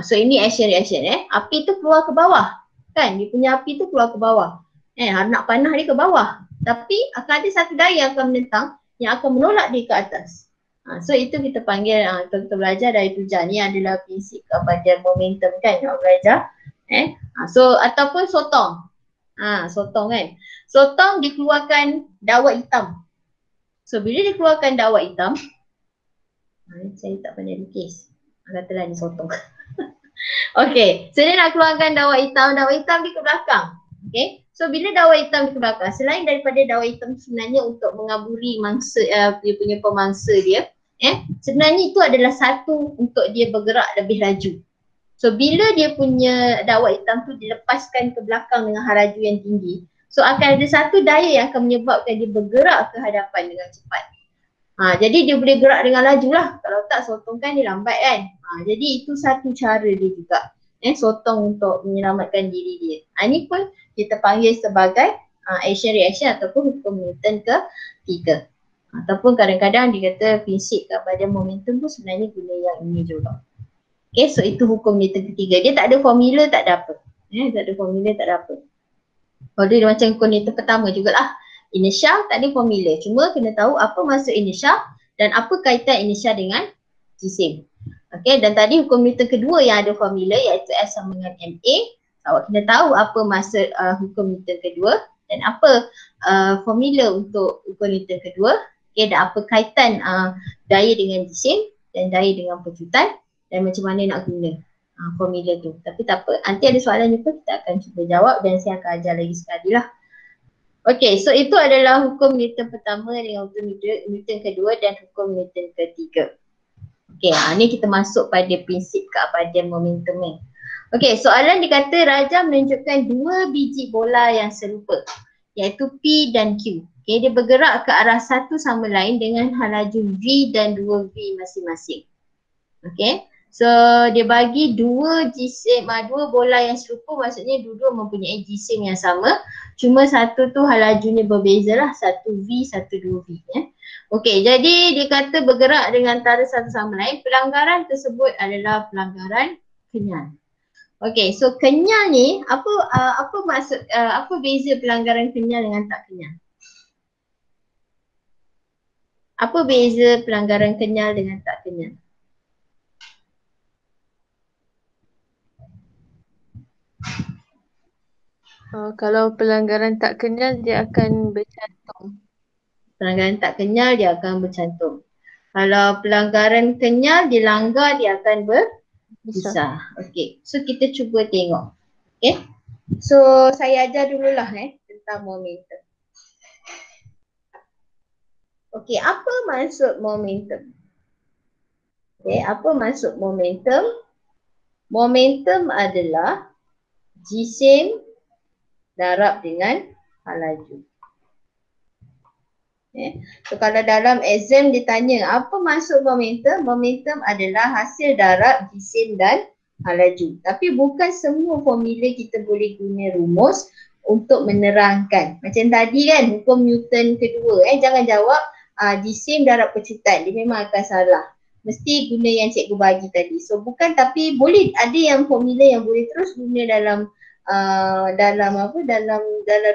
So ini action reaction. Api tu keluar ke bawah. Kan? Dia punya api tu keluar ke bawah. Nak panah dia ke bawah. Tapi akan ada satu daya yang akan menentang yang akan menolak dia ke atas. So itu kita panggil, kita belajar dari tujuan ni adalah prinsip kepada momentum kan yang belajar. So ataupun sotong. Sotong kan. Sotong dikeluarkan dawat hitam. So bila dikeluarkan dawat hitam, saya tak pandai lukis. Katalah ni sotong. Okay, so dia nak keluarkan dawat hitam dia ke belakang. Okay, so bila dawat hitam dia ke belakang, selain daripada dawat hitam sebenarnya untuk mengaburi mangsa, dia punya pemangsa dia, sebenarnya itu adalah satu untuk dia bergerak lebih laju. So bila dia punya dawat hitam tu dilepaskan ke belakang dengan laju yang tinggi, so akan ada satu daya yang akan menyebabkan dia bergerak ke hadapan dengan cepat. Jadi dia boleh gerak dengan laju lah. Kalau tak sotong kan dia lambat kan. Jadi itu satu cara dia juga. Sotong untuk menyelamatkan diri dia. Ini pun kita panggil sebagai action reaction ataupun hukum Newton ketiga. Ataupun kadang-kadang dia kata prinsip kepada momentum pun sebenarnya guna yang ini juga. Okay, so itu hukum Newton ketiga. Dia tak ada formula, tak ada apa. Tak ada formula, tak ada apa. Kalau dia macam hukum Newton pertama jugalah. Inertia tak ada formula. Cuma kena tahu apa maksud inertia dan apa kaitan inertia dengan jisim. Okay, dan tadi hukum Newton kedua yang ada formula iaitu F sama dengan MA. Awak kena tahu apa maksud hukum Newton kedua dan apa formula untuk hukum Newton kedua. Okay, dan apa kaitan daya dengan jisim dan daya dengan pecutan dan macam mana nak guna formula tu. Tapi tak apa, nanti ada soalan juga kita akan cuba jawab dan saya akan ajar lagi sekali lah. Okay, so itu adalah hukum Newton pertama dengan hukum Newton kedua dan hukum Newton ketiga. Okay, ni kita masuk pada prinsip keabadian momentum ni. Okay, soalan dikata Raja menunjukkan dua biji bola yang serupa iaitu P dan Q. Okay, dia bergerak ke arah satu sama lain dengan laju V dan 2V masing-masing. Okay, so dia bagi dua bola yang serupa, maksudnya dua-dua mempunyai jisim yang sama. Cuma satu tu lajunya berbeza lah, satu V, satu 2V. Okey, jadi dia kata bergerak dengan antara satu sama lain. Pelanggaran tersebut adalah pelanggaran kenyal. Okey, so kenyal ni apa maksud, apa beza pelanggaran kenyal dengan tak kenyal? Apa beza pelanggaran kenyal dengan tak kenyal? Kalau pelanggaran tak kenyal dia akan bercantum. Pelanggaran tak kenyal dia akan bercantum. Kalau pelanggaran kenyal dilanggar dia akan berpisah. Okey, so kita cuba tengok. Okay, so saya ajar dululah tentang momentum. Okey, apa maksud momentum? Okey, apa maksud momentum? Momentum adalah jisim darab dengan laju. So kalau dalam exam ditanya apa maksud momentum? Momentum adalah hasil darab, jisim dan laju. Tapi bukan semua formula kita boleh guna rumus untuk menerangkan. Macam tadi kan hukum Newton kedua, jangan jawab jisim darab kecutan, dia memang akan salah. Mesti guna yang cikgu bagi tadi. So bukan, tapi boleh ada yang formula yang boleh terus guna dalam dalam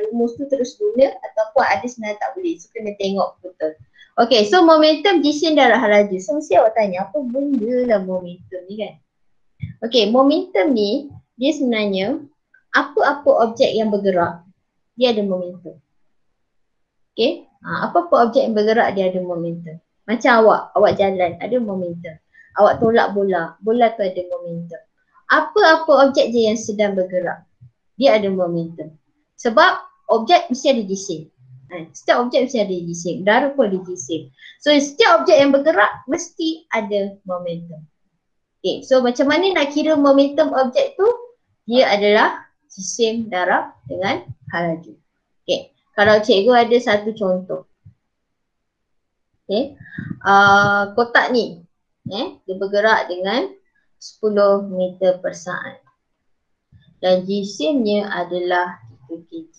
rumus tu terus guna, ataupun ada sebenarnya tak boleh. So kena tengok betul. Okay, so momentum jisim darab laju. So mesti awak tanya apa benda lah momentum ni kan. Okay, momentum ni dia sebenarnya apa-apa objek yang bergerak dia ada momentum. Okay, apa-apa objek yang bergerak dia ada momentum. Macam awak jalan ada momentum. Awak tolak bola, bola tu ada momentum. Apa-apa objek je yang sedang bergerak dia ada momentum. Sebab objek mesti ada jisim. Setiap objek mesti ada jisim. Darah pun ada jisim. So setiap objek yang bergerak mesti ada momentum. Okay, so macam mana nak kira momentum objek tu? Dia adalah jisim darab dengan laju. Okay, kalau cikgu ada satu contoh. Okay, kotak ni dia bergerak dengan 10 meter per saat. Dan jisimnya adalah 3 kg.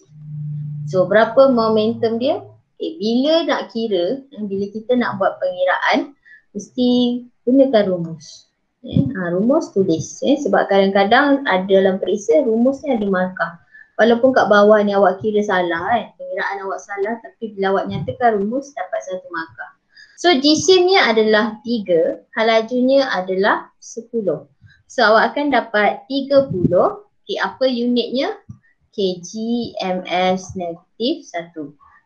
So berapa momentum dia? Bila nak kira, bila kita nak buat pengiraan, mesti gunakan rumus. Rumus tulis. Sebab kadang-kadang ada dalam periksa rumusnya ada markah. Walaupun kat bawah ni awak kira salah, pengiraan awak salah, tapi bila awak nyatakan rumus dapat 1 markah. So jisimnya adalah 3, lajunya adalah 10. So awak akan dapat 30. Okay, apa unitnya? kg ms negatif 1.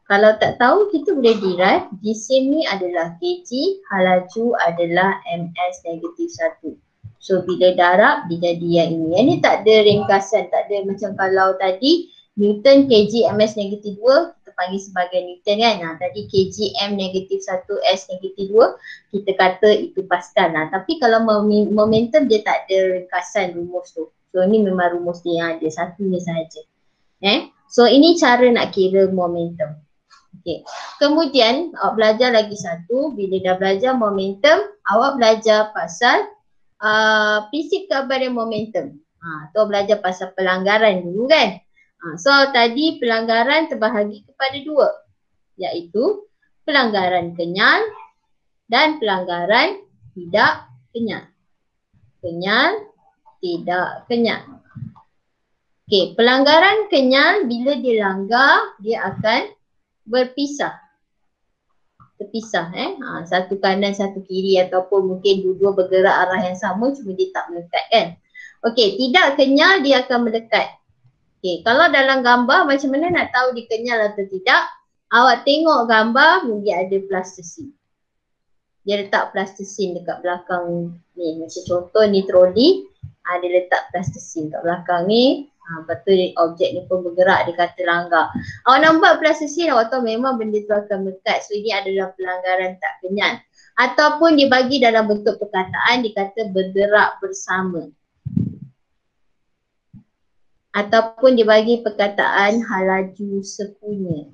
Kalau tak tahu kita boleh derive, jisim ni adalah kg, laju adalah ms negatif 1. So bila darab dia jadi yang ini. Yang ni tak ada ringkasan, tak ada macam kalau tadi Newton kg ms negatif 2 kita panggil sebagai Newton kan. Tadi kg m negatif 1 s negatif 2 kita kata itu Pascal. Tapi kalau momentum dia tak ada ringkasan rumus tu. So ni memang rumus dia yang ada, satunya sahaja. So ini cara nak kira momentum. Okay. Kemudian awak belajar lagi satu, bila dah belajar momentum, awak belajar pasal prinsip keabadian momentum. Tu belajar pasal pelanggaran dulu kan. So tadi pelanggaran terbahagi kepada 2, iaitu pelanggaran kenyal dan pelanggaran tidak kenyal. Kenyal, tidak kenyal. Okey, pelanggaran kenyal bila dia langgar, dia akan berpisah. Terpisah satu kanan, satu kiri, ataupun mungkin dua-dua bergerak arah yang sama cuma dia tak melekat kan. Okey, tidak kenyal dia akan melekat. Okey, kalau dalam gambar macam mana nak tahu dia kenyal atau tidak? Awak tengok gambar dia ada plastisin. Dia letak plastisin dekat belakang ni. Macam contoh ni troli, dia letak plastisin kat belakang ni. Lepas tu objek ni pun bergerak, dia kata langgar. Awak nampak plastisin, awak tahu memang benda tu akan melekat. So ini adalah pelanggaran tak kenyal. Ataupun dibagi dalam bentuk perkataan, dikata bergerak bersama. Ataupun dibagi perkataan laju sekunya.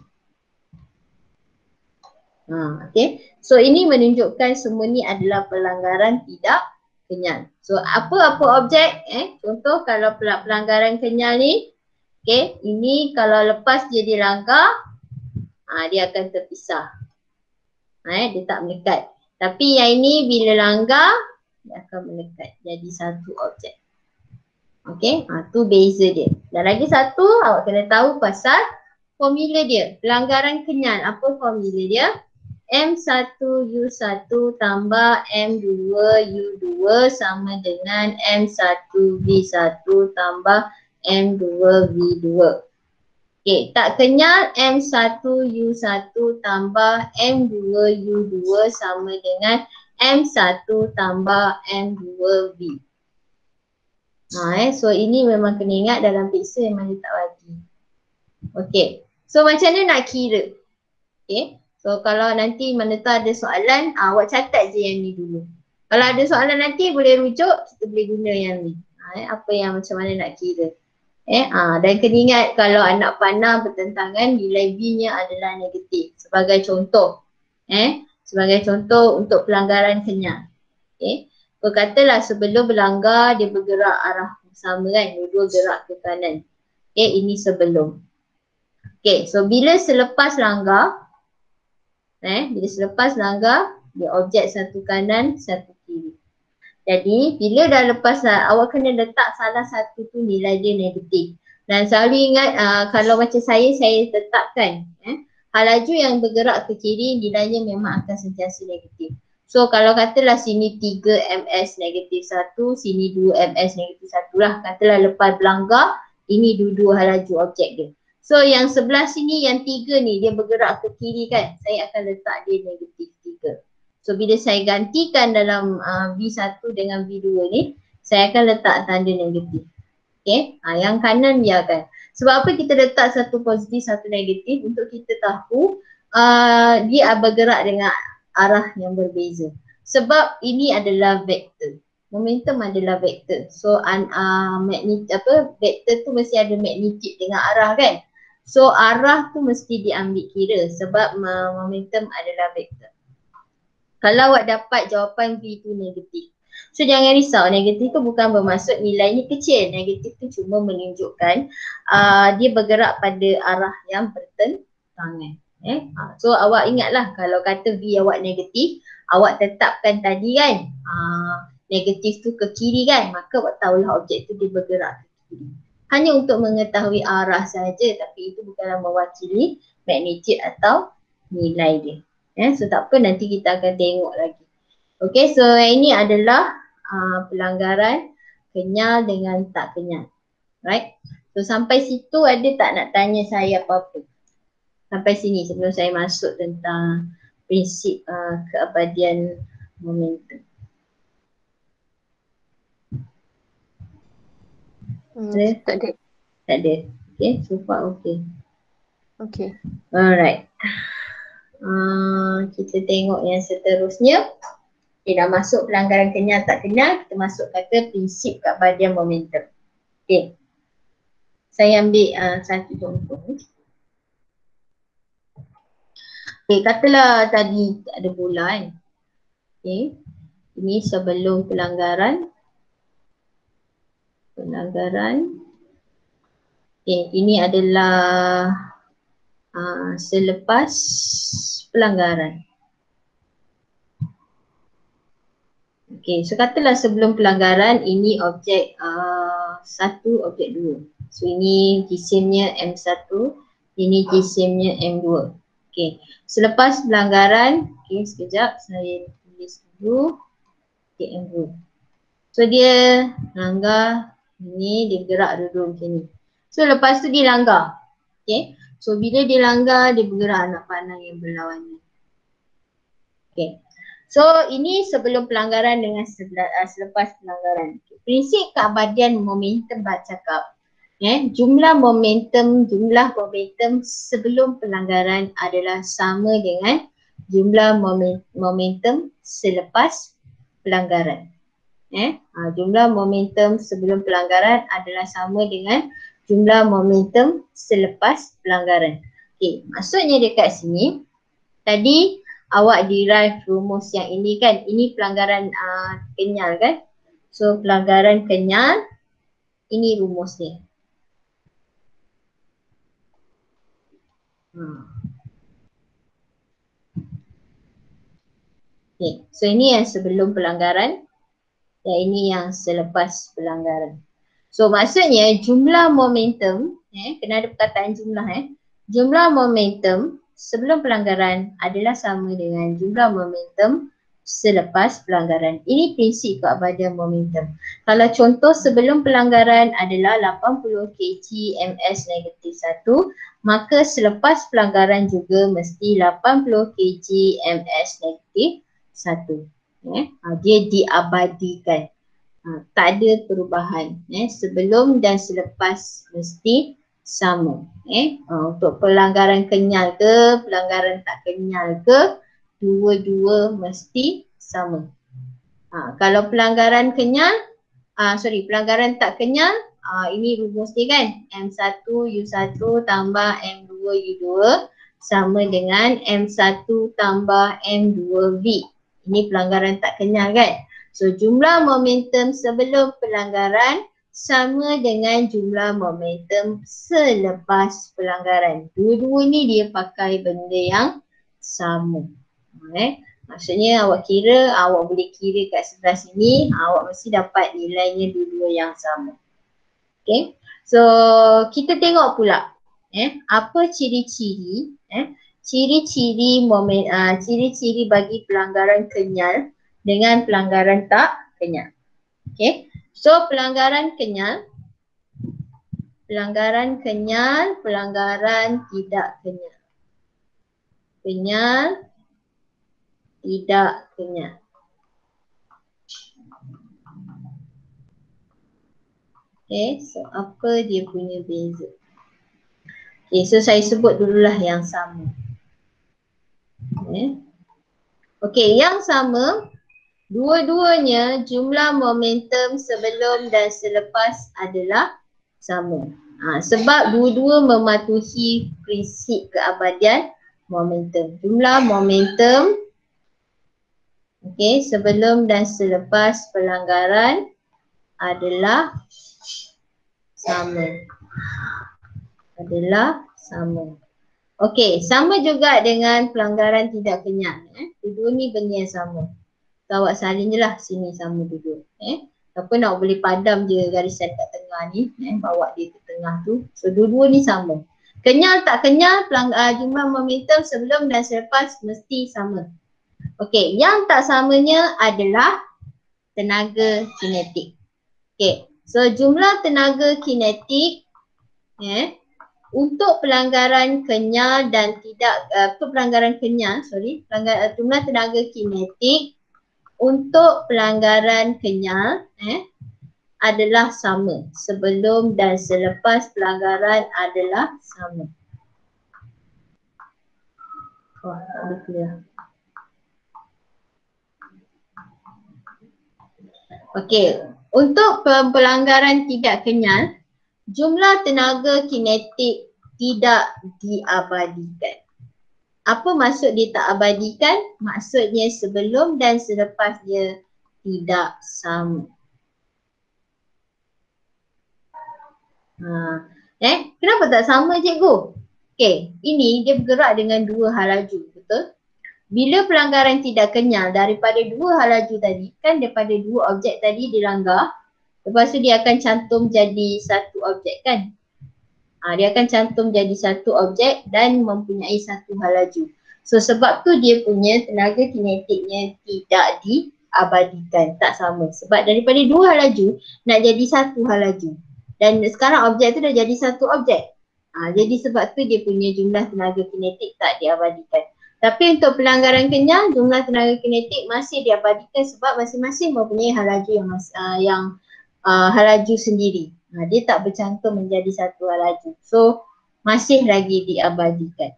Okay. So ini menunjukkan semua ni adalah pelanggaran tidak kenyal. So apa-apa objek, contoh kalau pelanggaran kenyal ni, okay, ini kalau lepas dia dilanggar, dia akan terpisah. Dia tak melekat. Tapi yang ini bila langgar, dia akan melekat jadi satu objek. Okay, tu beza dia. Dan lagi satu, awak kena tahu pasal formula dia. Pelanggaran kenyal, apa formula dia? M1U1 tambah M2U2 sama dengan M1V1 tambah M2V2. Okay, tak kenyal M1U1 tambah M2U2 sama dengan M1 tambah M2V. So ini memang kena ingat dalam pixel memang dia tak bagi. Okay, so macam mana nak kira? Okay. So kalau nanti mana tahu ada soalan, awak catat je yang ni dulu. Kalau ada soalan nanti boleh rujuk, kita boleh guna yang ni. Apa yang macam mana nak kira. Dan kena ingat kalau anak panah bertentangan, nilai B-nya adalah negatif. Sebagai contoh. Sebagai contoh untuk pelanggaran kenyal. So katalah sebelum berlanggar dia bergerak arah sama kan, dua-dua gerak ke kanan. Ini sebelum. So bila selepas langgar, bila selepas langgar, dia objek satu kanan, satu kiri. Jadi bila dah lepas awak kena letak salah satu tu nilai dia negatif. Dan selalu ingat kalau macam saya tetapkan laju yang bergerak ke kiri nilainya memang akan sentiasa negatif. So kalau katalah sini 3 ms negatif 1, sini 2 ms negatif 1 lah. Katalah lepas berlanggar, ini dua-dua laju objek dia. So yang sebelah sini yang 3 ni dia bergerak ke kiri kan, saya akan letak dia negatif 3. So bila saya gantikan dalam V1 dengan V2 ni, saya akan letak tanda negatif. Yang kanan biarkan. Sebab apa kita letak satu positif, satu negatif? Untuk kita tahu dia bergerak dengan arah yang berbeza. Sebab ini adalah vektor. Momentum adalah vektor. So vektor tu mesti ada magnitude dengan arah kan? So arah tu mesti diambil kira sebab momentum adalah vektor. Kalau awak dapat jawapan V tu negatif. So jangan risau, negatif tu bukan bermaksud nilainya kecil. Negatif tu cuma menunjukkan dia bergerak pada arah yang bertentangan. So awak ingatlah kalau kata V awak negatif, awak tetapkan tadi kan negatif tu ke kiri kan, maka awak tahulah objek tu dia bergerak ke kiri. Hanya untuk mengetahui arah saja, tapi itu bukanlah mewakili magnitude atau nilai dia. So tak apa, nanti kita akan tengok lagi. Okay, so ini adalah pelanggaran kenyal dengan tak kenyal. Right? So sampai situ ada tak nak tanya saya apa-apa? Sampai sini sebelum saya masuk tentang prinsip keabadian momentum. Tak ada. Tak ada. Okay, so far okay. Okay. Alright. Kita tengok yang seterusnya. Dah masuk pelanggaran kenyal tak kenyal, kita masuk kata prinsip keabadian momentum. Okay. Saya ambil satu contoh. Okay, katalah tadi ada bola kan. Okay. Ini sebelum pelanggaran. Okay, ini adalah selepas pelanggaran. Okay, so katalah sebelum pelanggaran ini objek 1, objek 2. So ini jisimnya M1, ini jisimnya M2. Okay, selepas pelanggaran, okay sekejap saya tulis dulu. Okay, M2. So dia langgar, ini dia gerak dulu macam ni. So lepas tu dia langgar. Okay, so bila dia langgar, dia bergerak anak panah yang berlawanan. Okay. So ini sebelum pelanggaran dengan selepas pelanggaran. Prinsip keabadian momentum bercakap jumlah momentum sebelum pelanggaran adalah sama dengan jumlah momentum selepas pelanggaran. Jumlah momentum sebelum pelanggaran adalah sama dengan jumlah momentum selepas pelanggaran. Okay, maksudnya dekat sini tadi awak derive rumus yang ini kan, ini pelanggaran kenyal kan. So pelanggaran kenyal, ini rumusnya. Okay, so ini yang sebelum pelanggaran dan ini yang selepas pelanggaran. So maksudnya jumlah momentum, kena ada perkataan jumlah jumlah momentum sebelum pelanggaran adalah sama dengan jumlah momentum selepas pelanggaran. Ini prinsip keabadian momentum. Kalau contoh sebelum pelanggaran adalah 80 kg ms negatif 1, maka selepas pelanggaran juga mesti 80 kg ms negatif 1. Dia diabadikan. Tak ada perubahan. Sebelum dan selepas mesti sama. Untuk pelanggaran kenyal ke, pelanggaran tak kenyal ke, dua-dua mesti sama. Kalau pelanggaran kenyal, pelanggaran tak kenyal, ini rumus dia kan, M1U1 tambah M2U2 sama dengan M1 tambah M2V. Ini pelanggaran tak kenyal kan. So jumlah momentum sebelum pelanggaran sama dengan jumlah momentum selepas pelanggaran. Dua-dua ni dia pakai benda yang sama. Maksudnya awak boleh kira kat sebelah sini, awak mesti dapat nilainya dua-dua yang sama. Okay. So kita tengok pula apa ciri-ciri ciri-ciri bagi pelanggaran kenyal dengan pelanggaran tak kenyal. Okay. So pelanggaran kenyal, pelanggaran tidak kenyal. Kenyal, tidak kenyal. Okay, so apa dia punya beza? Okay, so saya sebut dululah yang sama. Okay, yang sama, dua-duanya jumlah momentum sebelum dan selepas adalah sama. Sebab dua-dua mematuhi prinsip keabadian momentum. Jumlah momentum sebelum dan selepas pelanggaran adalah sama. Okey, sama juga dengan pelanggaran tidak kenyal. Dua ni benda yang sama. So, awak salin je lah sini sama dua. Siapa nak boleh padam je garisan kat tengah ni, bawa dia ke tengah tu. So dua-dua ni sama. Kenyal tak kenyal, jumlah momentum sebelum dan selepas mesti sama. Okey, yang tak samanya adalah tenaga kinetik. Okey, so jumlah tenaga kinetik untuk pelanggaran kenyal dan tidak jumlah tenaga kinetik untuk pelanggaran kenyal adalah sama. Sebelum dan selepas pelanggaran adalah sama. Tak boleh clear. Okey, untuk pelanggaran tidak kenyal, jumlah tenaga kinetik tidak diabadikan. Apa maksud dia tak abadikan? Maksudnya sebelum dan selepas dia tidak sama. Kenapa tak sama cikgu? Okey, ini dia bergerak dengan dua hal laju, betul? Bila pelanggaran tidak kenyal daripada dua hal laju tadi, kan daripada dua objek tadi dilanggar, lepas tu dia akan cantum jadi satu objek kan? Dia akan cantum jadi satu objek dan mempunyai satu hal laju. So sebab tu dia punya tenaga kinetiknya tidak diabadikan, tak sama. Sebab daripada dua hal laju nak jadi satu hal laju. Dan sekarang objek tu dah jadi satu objek. Jadi sebab tu dia punya jumlah tenaga kinetik tak diabadikan. Tapi untuk pelanggaran kenyal, jumlah tenaga kinetik masih diabadikan sebab masing-masing mempunyai hal laju yang hal laju sendiri. Dia tak bercantum menjadi satu hal laju. So masih lagi diabadikan.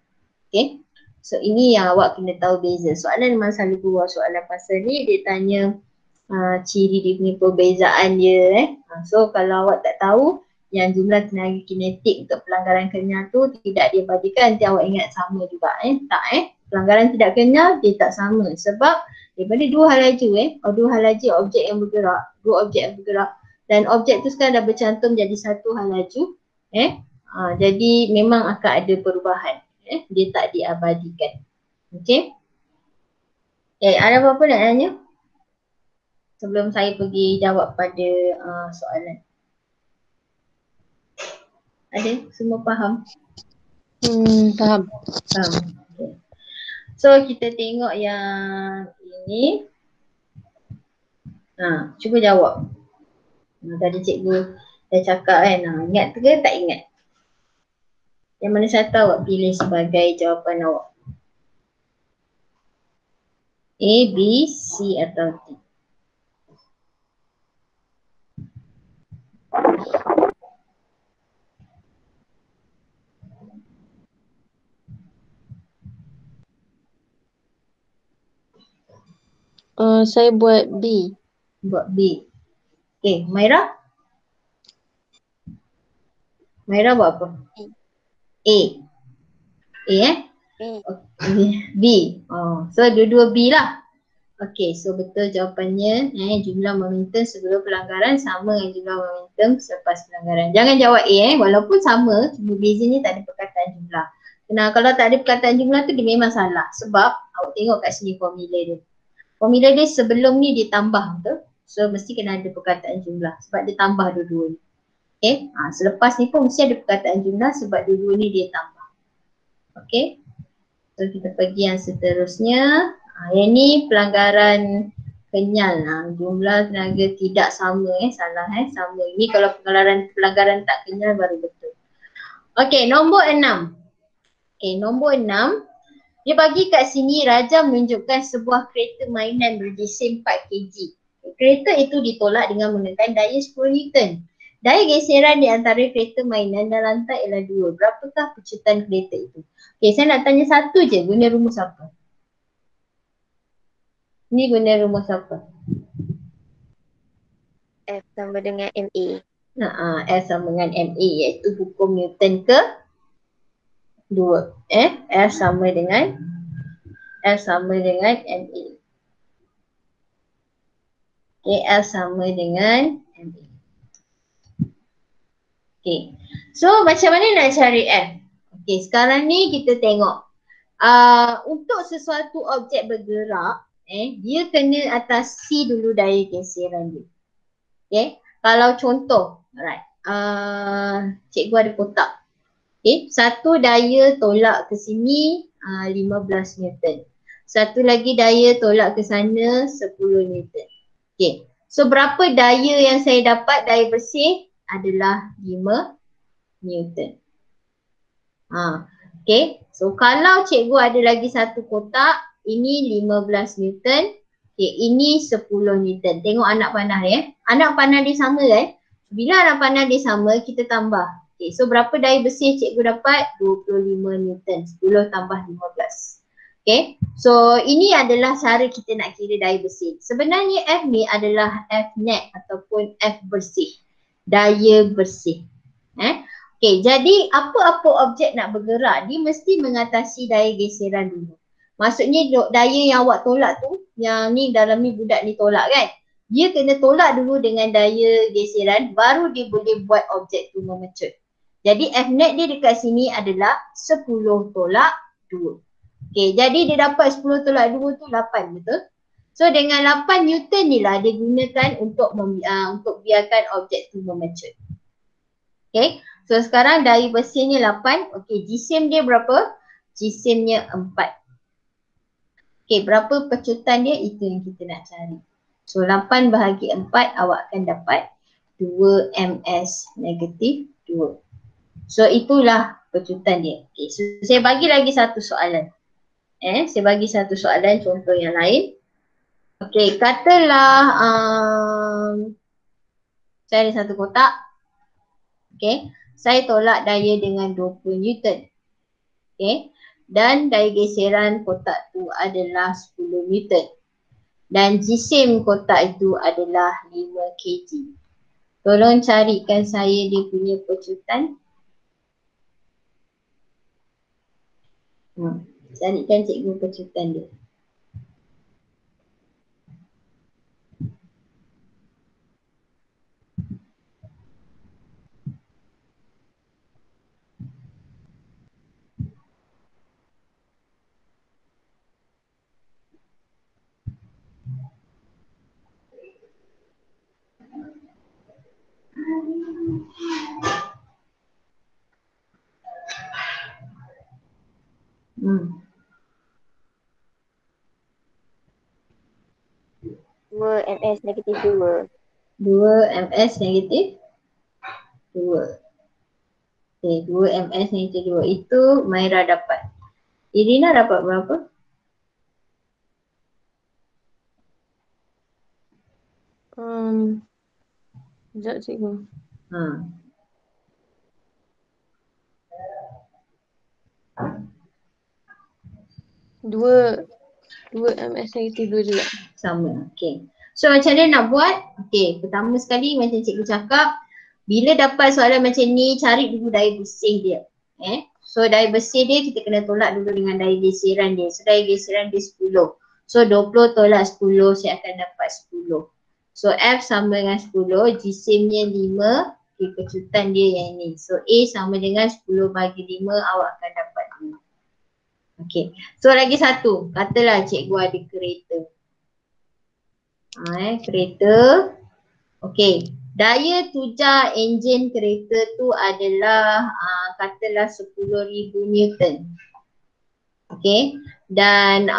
Okay. So ini yang awak kena tahu beza. Soalan memang selalu keluar soalan pasal ni, dia tanya ciri dia punya perbezaan dia. So kalau awak tak tahu yang jumlah tenaga kinetik untuk pelanggaran kenyal tu tidak diabadikan, nanti awak ingat sama juga. Pelanggaran tidak kenyal dia tak sama sebab daripada dua hal laju dua hal laju objek yang bergerak, dua objek yang bergerak dan objek tu sekarang dah bercantum jadi satu hal laju. Jadi memang akan ada perubahan. Dia tak diabadikan. Okey. Ada apa-apa nak tanya? Sebelum saya pergi jawab pada soalan. Ada? Semua faham? Faham. Okay. So kita tengok yang ini. Cuba jawab. Tadi cikgu dah cakap kan, ingat ke tak ingat? Yang mana satu awak pilih sebagai jawapan awak? A, B, C atau D? Saya buat B. Buat B. Okay, Maira? Maira buat apa? A. A B. Okay. B. Oh, so dua-dua B lah. Okay, so betul jawapannya. Jumlah momentum sebelum pelanggaran sama dengan jumlah momentum selepas pelanggaran. Jangan jawab A walaupun sama, cuma bezanya tak ada perkataan jumlah. Nah, kalau tak ada perkataan jumlah tu dia memang salah. Sebab awak tengok kat sini formula dia. Formula dia sebelum ni dia tambah betul. So mesti kena ada perkataan jumlah sebab dia tambah dua-dua ni. Okay, selepas ni pun mesti ada perkataan jumlah sebab dua-dua ni dia tambah. Okay, so kita pergi yang seterusnya. Yang ni pelanggaran kenyal. Jumlah tenaga tidak sama salah sama. Ini kalau pelanggaran tak kenyal baru betul. Okay, nombor 6. Okay, nombor 6. Dia bagi kat sini Raja menunjukkan sebuah kereta mainan berjisim 4 kg. Kereta itu ditolak dengan menggunakan daya 10 Newton. Daya geseran di antara kereta mainan dan lantai ialah 2. Berapakah pecutan kereta itu? Okay, saya nak tanya satu je, guna rumus apa? Ni guna rumus apa? F sama dengan MA. F sama dengan MA iaitu hukum Newton ke 2. F sama dengan MA. Okay, F sama dengan MA. Okay, so macam mana nak cari F? Okay, sekarang ni kita tengok. Untuk sesuatu objek bergerak, dia kena atasi dulu daya geseran dia. Okay, kalau contoh, alright, cikgu ada kotak. Okay, satu daya tolak ke sini 15 Newton. Satu lagi daya tolak ke sana 10 Newton. Okay, so berapa daya yang saya dapat? Daya bersih adalah 5 Newton. Okay, so kalau cikgu ada lagi satu kotak, ini 15 Newton, okay, ini 10 Newton. Tengok anak panah dia. Anak panah dia sama Bila anak panah dia sama, kita tambah. Okay, so berapa daya bersih cikgu dapat? 25 Newton. 10 tambah 15. Okay, so ini adalah cara kita nak kira daya bersih. Sebenarnya F ni adalah F net ataupun F bersih. Daya bersih. Okay, jadi apa-apa objek nak bergerak, dia mesti mengatasi daya geseran dulu. Maksudnya daya yang awak tolak tu, yang ni dalam ni budak ni tolak kan. Dia kena tolak dulu dengan daya geseran, baru dia boleh buat objek tu memecut. Jadi F net dia dekat sini adalah 10 tolak 2. Okay, jadi dia dapat 10 tolak 2 tu 8, betul? So dengan 8 Newton ni lah dia gunakan untuk biarkan objek tu memecut. Okay, so sekarang daya bersihnya 8. Okay, jisim dia berapa? Jisimnya 4. Okay, berapa pecutan dia? Itu yang kita nak cari. So 8 bahagi 4 awak akan dapat 2 ms negatif 2. So itulah pecutan dia. Okay, so saya bagi lagi satu soalan. Saya bagi satu soalan contoh yang lain. Okay, katalah saya ada satu kotak. Okay, saya tolak daya dengan 20 Newton. Okay, dan daya geseran kotak tu adalah 10 Newton. Dan jisim kotak itu adalah 5 kg. Tolong carikan saya dia punya pecutan. Carikan cikgu pecutan dia. Hmm. 2 ms negatif 2. 2 ms negatif 2. Okay, 2 ms negatif 2 itu Maira dapat. Irina dapat berapa? Sekejap cikgu. Ha. Dua ms negatif 2 juga. sama. Okay. So macam mana nak buat? Okay, pertama sekali macam cikgu cakap, bila dapat soalan macam ni, cari dulu daya bersih dia. So daya bersih dia kita kena tolak dulu dengan daya geseran dia. So daya geseran dia 10. So 20 tolak 10, saya akan dapat 10. So F sama dengan 10, jisimnya 5, okay, kecutan dia yang ni. So A sama dengan 10 bagi 5, awak akan dapat 5. Okay, so lagi satu, katalah cikgu ada kereta. Kereta, okay, daya tujar enjin kereta tu adalah katalah 10,000 Newton. Okay, dan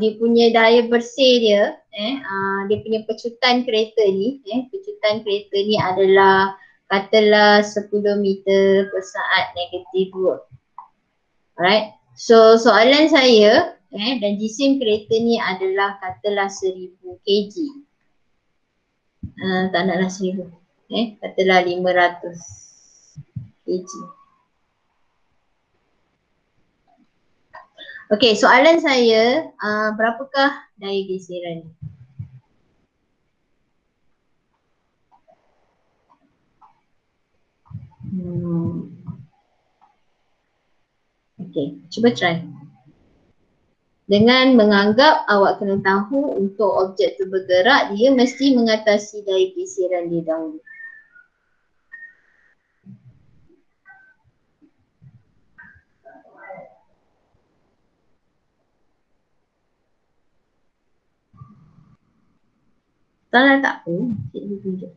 dia punya daya bersih dia, dia punya pecutan kereta ni, pecutan kereta ni adalah katalah 10 meter per saat -2. Alright, so soalan saya, dan jisim kereta ni adalah katalah 1000 kg. Tak naklah 1000, katalah 500 kg. Okey, soalan saya, berapakah daya geseran? Okey, cuba try. Dengan menganggap awak kena tahu untuk objek tu bergerak, dia mesti mengatasi daya geseran dia dahulu. Salah tak? Cikgu tunjuk.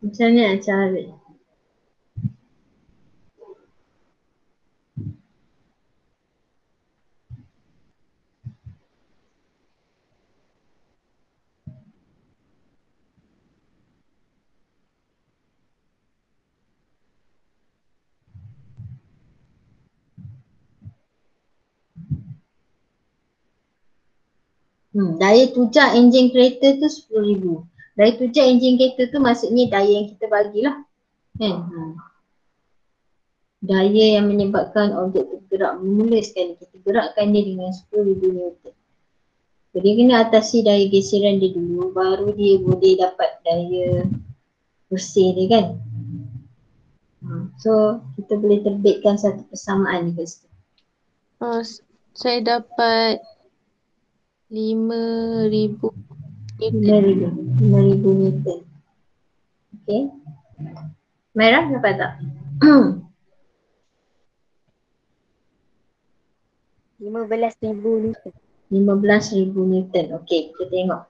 Macam mana nak cari? Daya tujar enjin kereta tu 10,000. Daya tujar enjin kereta tu maksudnya daya yang kita bagilah. Kan? Daya yang menyebabkan objek tu bergerak bermula sekali. Kita gerakkan dia dengan 10,000 Newton. Jadi kena atasi daya geseran dia dulu, baru dia boleh dapat daya bersih dia kan. So kita boleh terbitkan satu persamaan ni kat situ. Saya dapat 5,000 Newton. Okay. Merah dapat tak? 15,000 Newton. 15,000 Newton. Okay, kita tengok.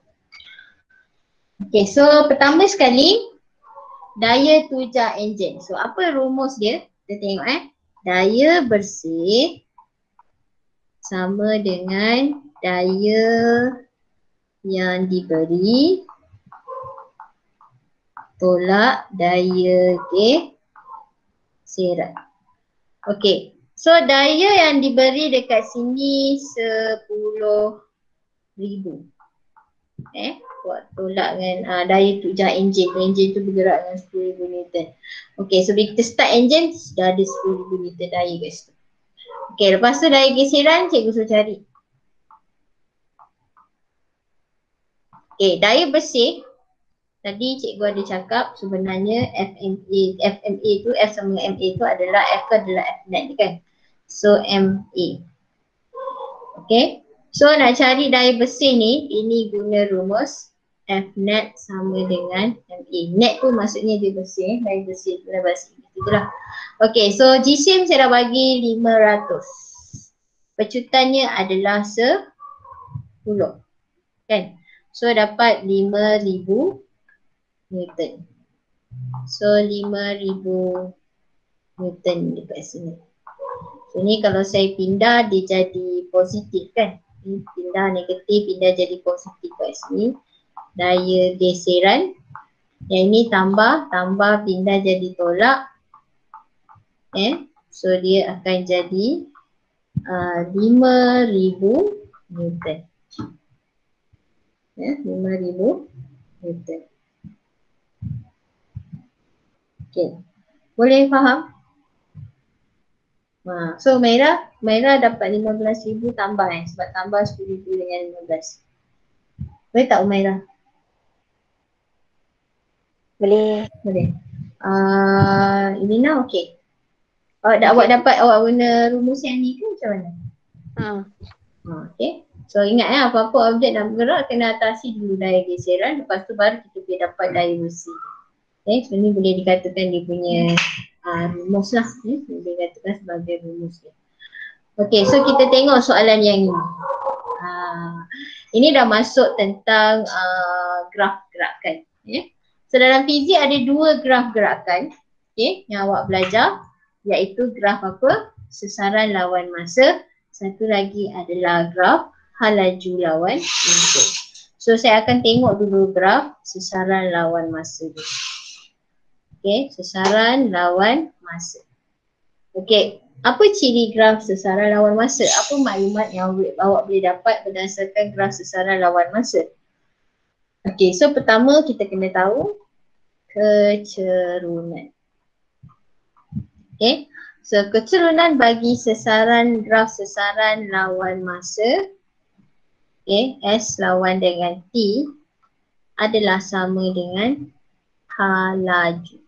Okay, so pertama sekali daya tujar enjin. So apa rumus dia? Kita tengok daya bersih sama dengan daya yang diberi tolak daya geseran. Okey, so daya yang diberi dekat sini 10,000. Buat tolak dengan daya tujar enjin. Enjin tu bergerak dengan 10,000 Newton. Okey, so bila kita start enjin, dah ada 10,000 Newton daya guys. Okey, lepas tu daya geseran cikgu suruh cari. Okey, daya bersih. Tadi cikgu ada cakap sebenarnya FMA tu, F sama MA tu adalah F adalah F net kan. So MA. Okey. So nak cari daya bersih ni, ini guna rumus F net sama dengan MA. Net tu maksudnya dia bersih, lain bersih dalam bahasa Inggeris tu lah. Okay, so GSIM saya dah bagi 500. Pecutannya adalah 10. Kan? So dapat 5,000 Newton. So 5,000 Newton dekat sini. So ni kalau saya pindah dia jadi positif kan. Pindah negatif, pindah jadi positif kat sini. Daya geseran. Yang ini tambah, pindah jadi tolak. So dia akan jadi 5,000 Newton. 5,000 Newton. Okay. Boleh faham? So merah dapat 15,000 tambah sebab tambah 10,000 dengan 15. Boleh tak Umairah? Boleh. Irina okey. Awak dapat awak guna rumus yang ni ke macam mana? Okey. So ingat apa-apa objek nak bergerak kena atasi dulu daya geseran, lepas tu baru kita boleh dapat daya bersih. So ni boleh dikatakan dia punya rumus lah. Boleh dikatakan sebagai rumus dia. Okey, so kita tengok soalan yang ini. Ini dah masuk tentang graf gerakan. So dalam fizik ada 2 graf gerakan yang awak belajar, iaitu graf apa? Sesaran lawan masa. Satu lagi adalah graf hal laju lawan masa. So saya akan tengok dulu graf sesaran lawan masa dulu. Sesaran lawan masa. Apa ciri graf sesaran lawan masa? Apa maklumat yang awak boleh dapat berdasarkan graf sesaran lawan masa? So pertama kita kena tahu kecerunan. So kecerunan bagi graf sesaran lawan masa S lawan dengan T adalah sama dengan H laju.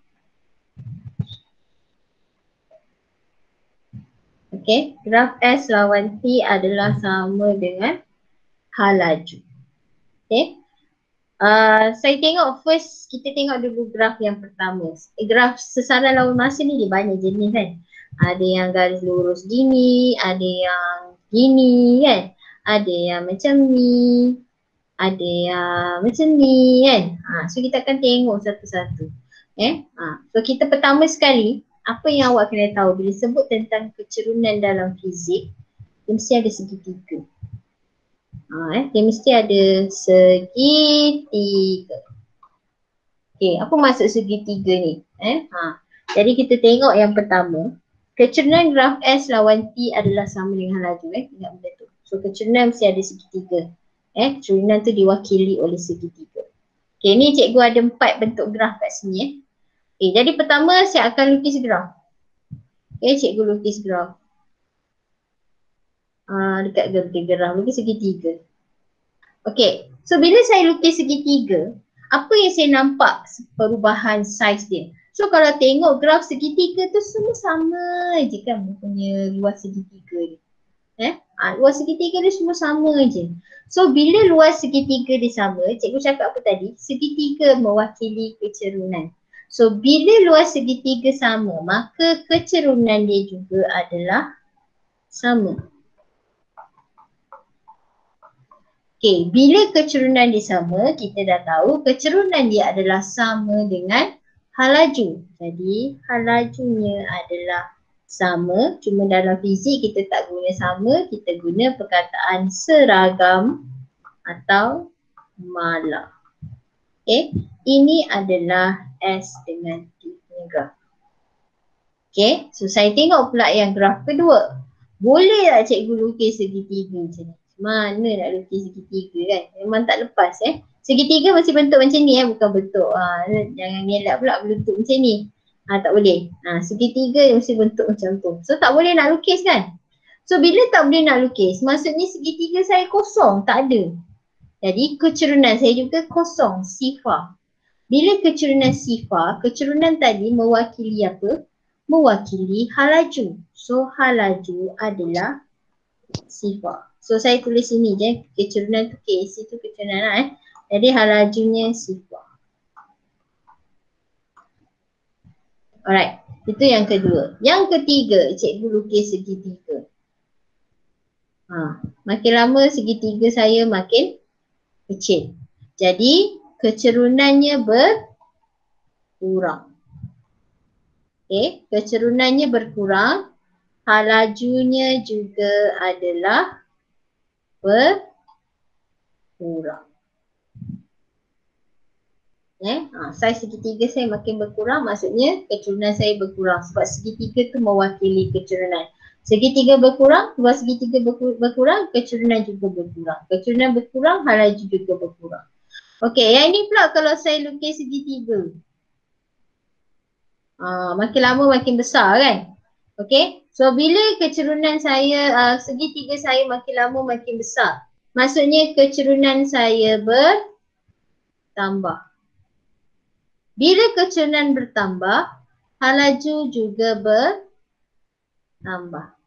Graf S lawan T adalah sama dengan H laju. Saya tengok kita tengok dulu graf yang pertama. Graf sesaran lawan masa ni dia banyak jenis kan. Ada yang garis lurus gini, ada yang gini kan. Ada yang macam ni, ada yang macam ni kan. So kita akan tengok satu-satu. So kita pertama sekali, apa yang awak kena tahu bila sebut tentang kecerunan dalam fizik, dia mesti ada segitiga. Dia mesti ada segitiga. Apa maksud segitiga ni? Jadi kita tengok yang pertama, kecerunan graf S lawan T adalah sama dengan laju. Ingat benda tu. So kecerunan mesti ada segitiga. Kecerunan tu diwakili oleh segitiga. Ni cikgu ada 4 bentuk graf kat sini. Jadi pertama saya akan lukis graf. Cikgu lukis graf. Dekat graf, lukis segitiga. So bila saya lukis segitiga, apa yang saya nampak perubahan saiz dia? So kalau tengok graf segitiga tu semua sama je kan punya luas segitiga ni. Luas segitiga dia semua sama je. So bila luas segitiga dia sama, cikgu cakap apa tadi? Segitiga mewakili kecerunan. So bila luas segitiga sama, maka kecerunan dia juga adalah sama. Bila kecerunan dia sama, kita dah tahu kecerunan dia adalah sama dengan hal laju. Jadi hal lajunya adalah sama, cuma dalam fizik kita tak guna sama, kita guna perkataan seragam atau mala. Ini adalah S dengan T punya graf. So saya tengok pula yang graf kedua. Boleh tak cikgu lukis segitiga macam ni? Mana nak lukis segitiga kan? Memang tak lepas Segitiga mesti bentuk macam ni bukan bentuk jangan ngelak pula bentuk macam ni. Tak boleh. Segitiga mesti bentuk macam tu. So tak boleh nak lukis kan? So bila tak boleh nak lukis, maksudnya segitiga saya kosong, tak ada. Jadi kecerunan saya juga kosong, sifar. Bila kecerunan sifar, kecerunan tadi mewakili apa? Mewakili hal laju. So hal laju adalah sifar. So saya tulis sini je, kecerunan tu K, situ kecerunan Jadi hal lajunya sifar. Alright, itu yang kedua. Yang ketiga, cikgu lukis segitiga. Makin lama segitiga saya makin kecil. Jadi kecerunannya berkurang. Okay, kecerunannya berkurang. Hal lajunya juga adalah berkurang. Saiz segitiga saya makin berkurang, maksudnya kecurunan saya berkurang sebab segitiga tu mewakili kecurunan. Segitiga berkurang, luas segitiga berkurang, kecurunan juga berkurang. Kecurunan berkurang, hal laju juga berkurang. Okey, yang ini pula kalau saya lukis segitiga. Makin lama makin besar kan? Okey, so bila kecurunan saya, segitiga saya makin lama makin besar, maksudnya kecurunan saya bertambah. Bila kecurunan bertambah, hal laju juga bertambah.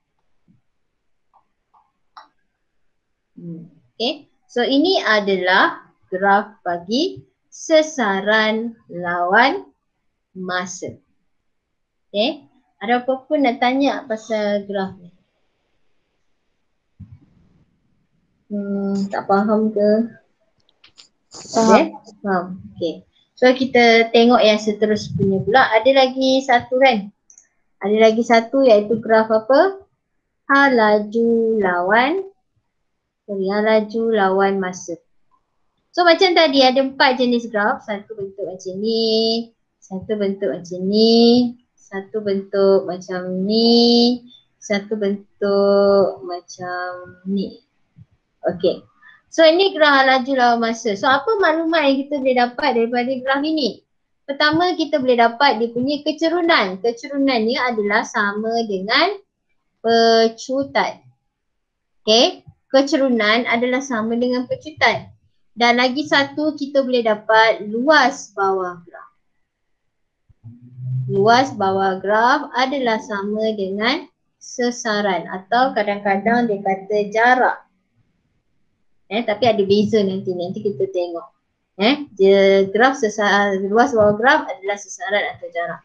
Okay. So ini adalah graf bagi sesaran lawan masa. Okay. Ada apa-apa nak tanya pasal graf ni? Tak faham ke? Faham. Okay. So kita tengok yang seterusnya pula. Ada lagi satu kan? Ada lagi satu iaitu graf apa? Hal laju lawan masa. So macam tadi ada 4 jenis graf. Satu bentuk macam ni, satu bentuk macam ni, satu bentuk macam ni, satu bentuk macam ni. Okay. So ini graf laju lawan masa. So apa maklumat yang kita boleh dapat daripada graf ini? Pertama kita boleh dapat dia punya kecurunan. Kecurunannya adalah sama dengan pecutan. Okay. Kecurunan adalah sama dengan pecutan. Dan lagi satu kita boleh dapat luas bawah graf. Luas bawah graf adalah sama dengan sesaran atau kadang-kadang dia kata jarak. Tapi ada beza nanti kita tengok. Graf luas bawah graf adalah sesaran atau jarak.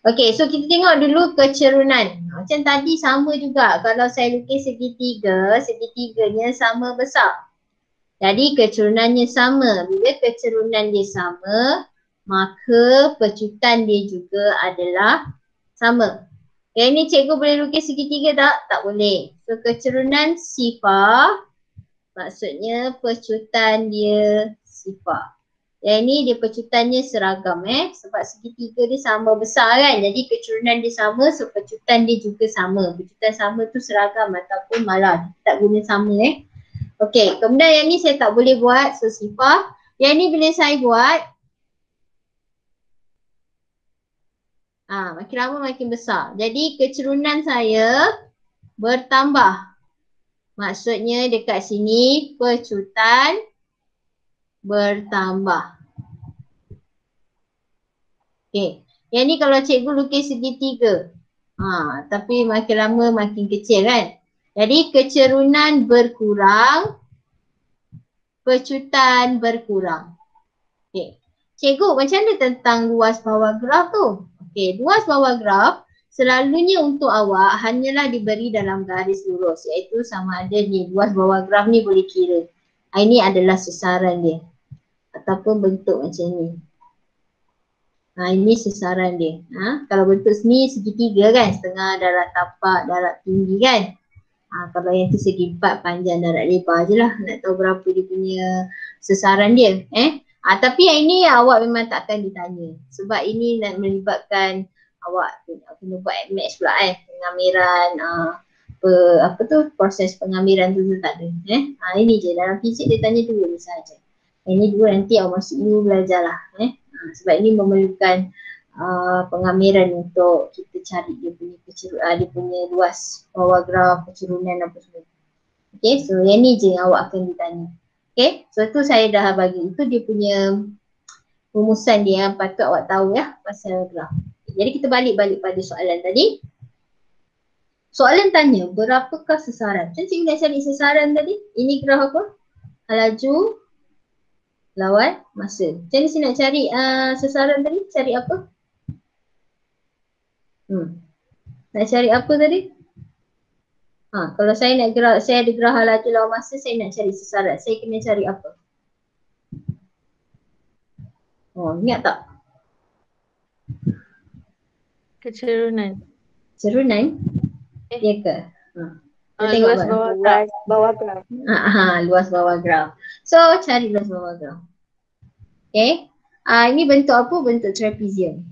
Okey, so kita tengok dulu kecurunan. Macam tadi sama juga. Kalau saya lukis segitiga, segitiganya sama besar. Jadi kecurunannya sama. Bila kecurunan dia sama, maka pecutan dia juga adalah sama. Yang ni cikgu boleh lukis segitiga tak? Tak boleh. So kecurunan sifar, maksudnya pecutan dia sifar. Yang ni dia pecutannya seragam sebab segitiga dia sama besar kan. Jadi kecurunan dia sama, so pecutan dia juga sama. Pecutan sama tu seragam ataupun malah tak guna sama Okey, kemudian yang ni saya tak boleh buat, so sifar. Yang ni bila saya buat, makin lama makin besar. Jadi kecurunan saya bertambah. Maksudnya dekat sini pecutan bertambah. Okey, yang ni kalau cikgu lukis segitiga. Tapi makin lama makin kecil kan. Jadi kecurunan berkurang, pecutan berkurang. Okey. Cikgu, macam mana tentang luas bawah graf tu? Okey, luas bawah graf selalunya untuk awak hanyalah diberi dalam garis lurus, iaitu sama ada ni luas bawah graf ni boleh kira. Ini adalah sesaran dia ataupun bentuk macam ni. Ini sesaran dia. Kalau bentuk ni segitiga kan, setengah darat tapak, darat tinggi kan. Kalau yang tu segi 4 panjang darat lebar je lah. Nak tahu berapa dia punya sesaran dia. Tapi yang ini awak memang takkan ditanya. Sebab ini nak melibatkan awak kena buat match pula pengamiran, proses pengamiran tu tak ada. Ini je dalam fizik dia tanya dua ni saja. Ini dua nanti awak masuk dulu belajar lah. Sebab ini memerlukan pengamiran untuk kita cari dia punya luas bawah graf, kecurunan apa semua. Okay, so yang ni je yang awak akan ditanya. Okay, so tu saya dah bagi. Itu dia punya rumusan dia yang patut awak tahu pasal graf. Jadi kita balik pada soalan tadi. Soalan tanya, berapakah sesaran? Macam cikgu nak cari sesaran tadi? Ini graf apa? Laju lawan masa. Macam mana saya nak cari sasaran tadi? Cari apa? Nak cari apa tadi? Kalau saya nak gerak, saya ada gerah laju lawan masa, saya nak cari sasaran. Saya kena cari apa? Ingat tak? Kecerunan. Cerunan? Ya ke? Kita tengok Luas bawah graf. Bawah graf. Luas bawah graf. So, cari luas bawah graf. Okay. Ini bentuk apa? Bentuk trapezium.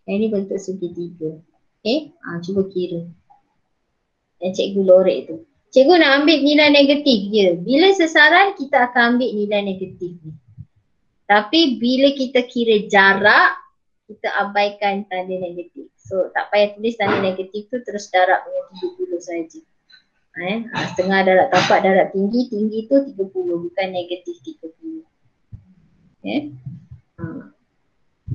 Ini bentuk segitiga. Okay. Cuba kira. Yang cikgu lorek tu. Cikgu nak ambil nilai negatif je. Bila sasaran, kita akan ambil nilai negatif ni. Tapi bila kita kira jarak, kita abaikan tanda negatif. So, tak payah tulis tanda negatif tu, terus darab dengan 30 saja. Setengah darab tapak, darab tinggi, tinggi tu 30, bukan negatif 30. Okay.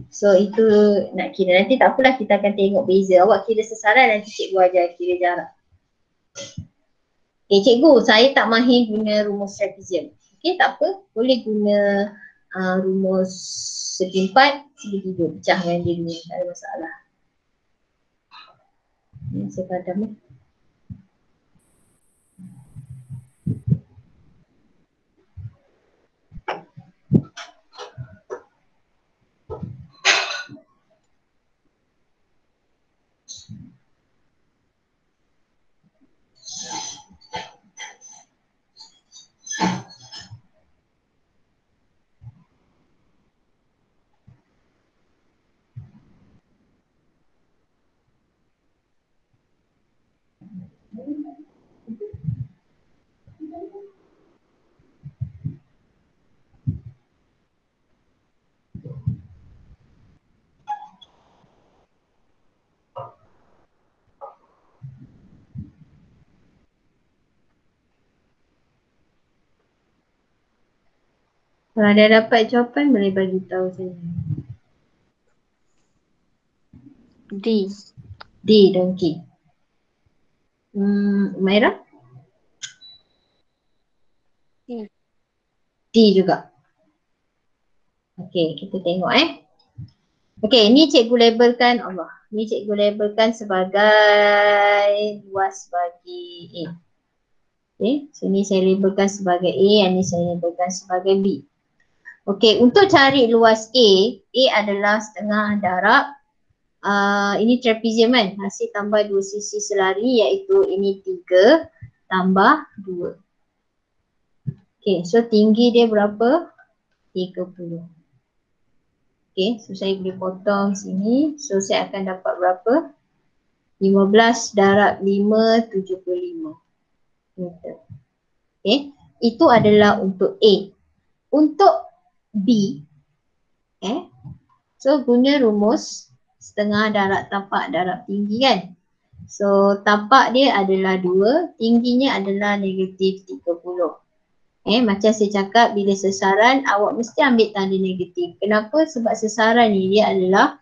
So itu nak kira. Nanti tak apalah, kita akan tengok beza. Awak kira sasaran, nanti cikgu ajar kira jarak. Okay cikgu, saya tak mahir guna rumus trapezium. Okay, tak apa, boleh guna rumus segi empat, segi tiga. Pecahkan dia dulu, tak ada masalah. Saya padam. Kalau ada dapat jawapan, boleh bagi tahu saya. D. D, dongki. Umairah? D. D juga. Okey, kita tengok Okey, ni cikgu labelkan Allah. Ni cikgu labelkan sebagai luas bagi A. Okey, sini saya labelkan sebagai A, yang ni saya labelkan sebagai B. Okey, untuk cari luas A adalah setengah darab. Ini trapezium kan, hasil tambah dua sisi selari, iaitu ini 3 tambah 2. Okey, so tinggi dia berapa? 30. Okey, so saya boleh potong sini. So saya akan dapat berapa? 15 darab 5, 75 meter. Okey, itu adalah untuk A. Untuk B, so guna rumus setengah darab tapak darab tinggi kan. So tapak dia adalah 2, tingginya adalah negatif 30. Macam saya cakap, bila sesaran awak mesti ambil tanda negatif. Kenapa? Sebab sesaran ni dia adalah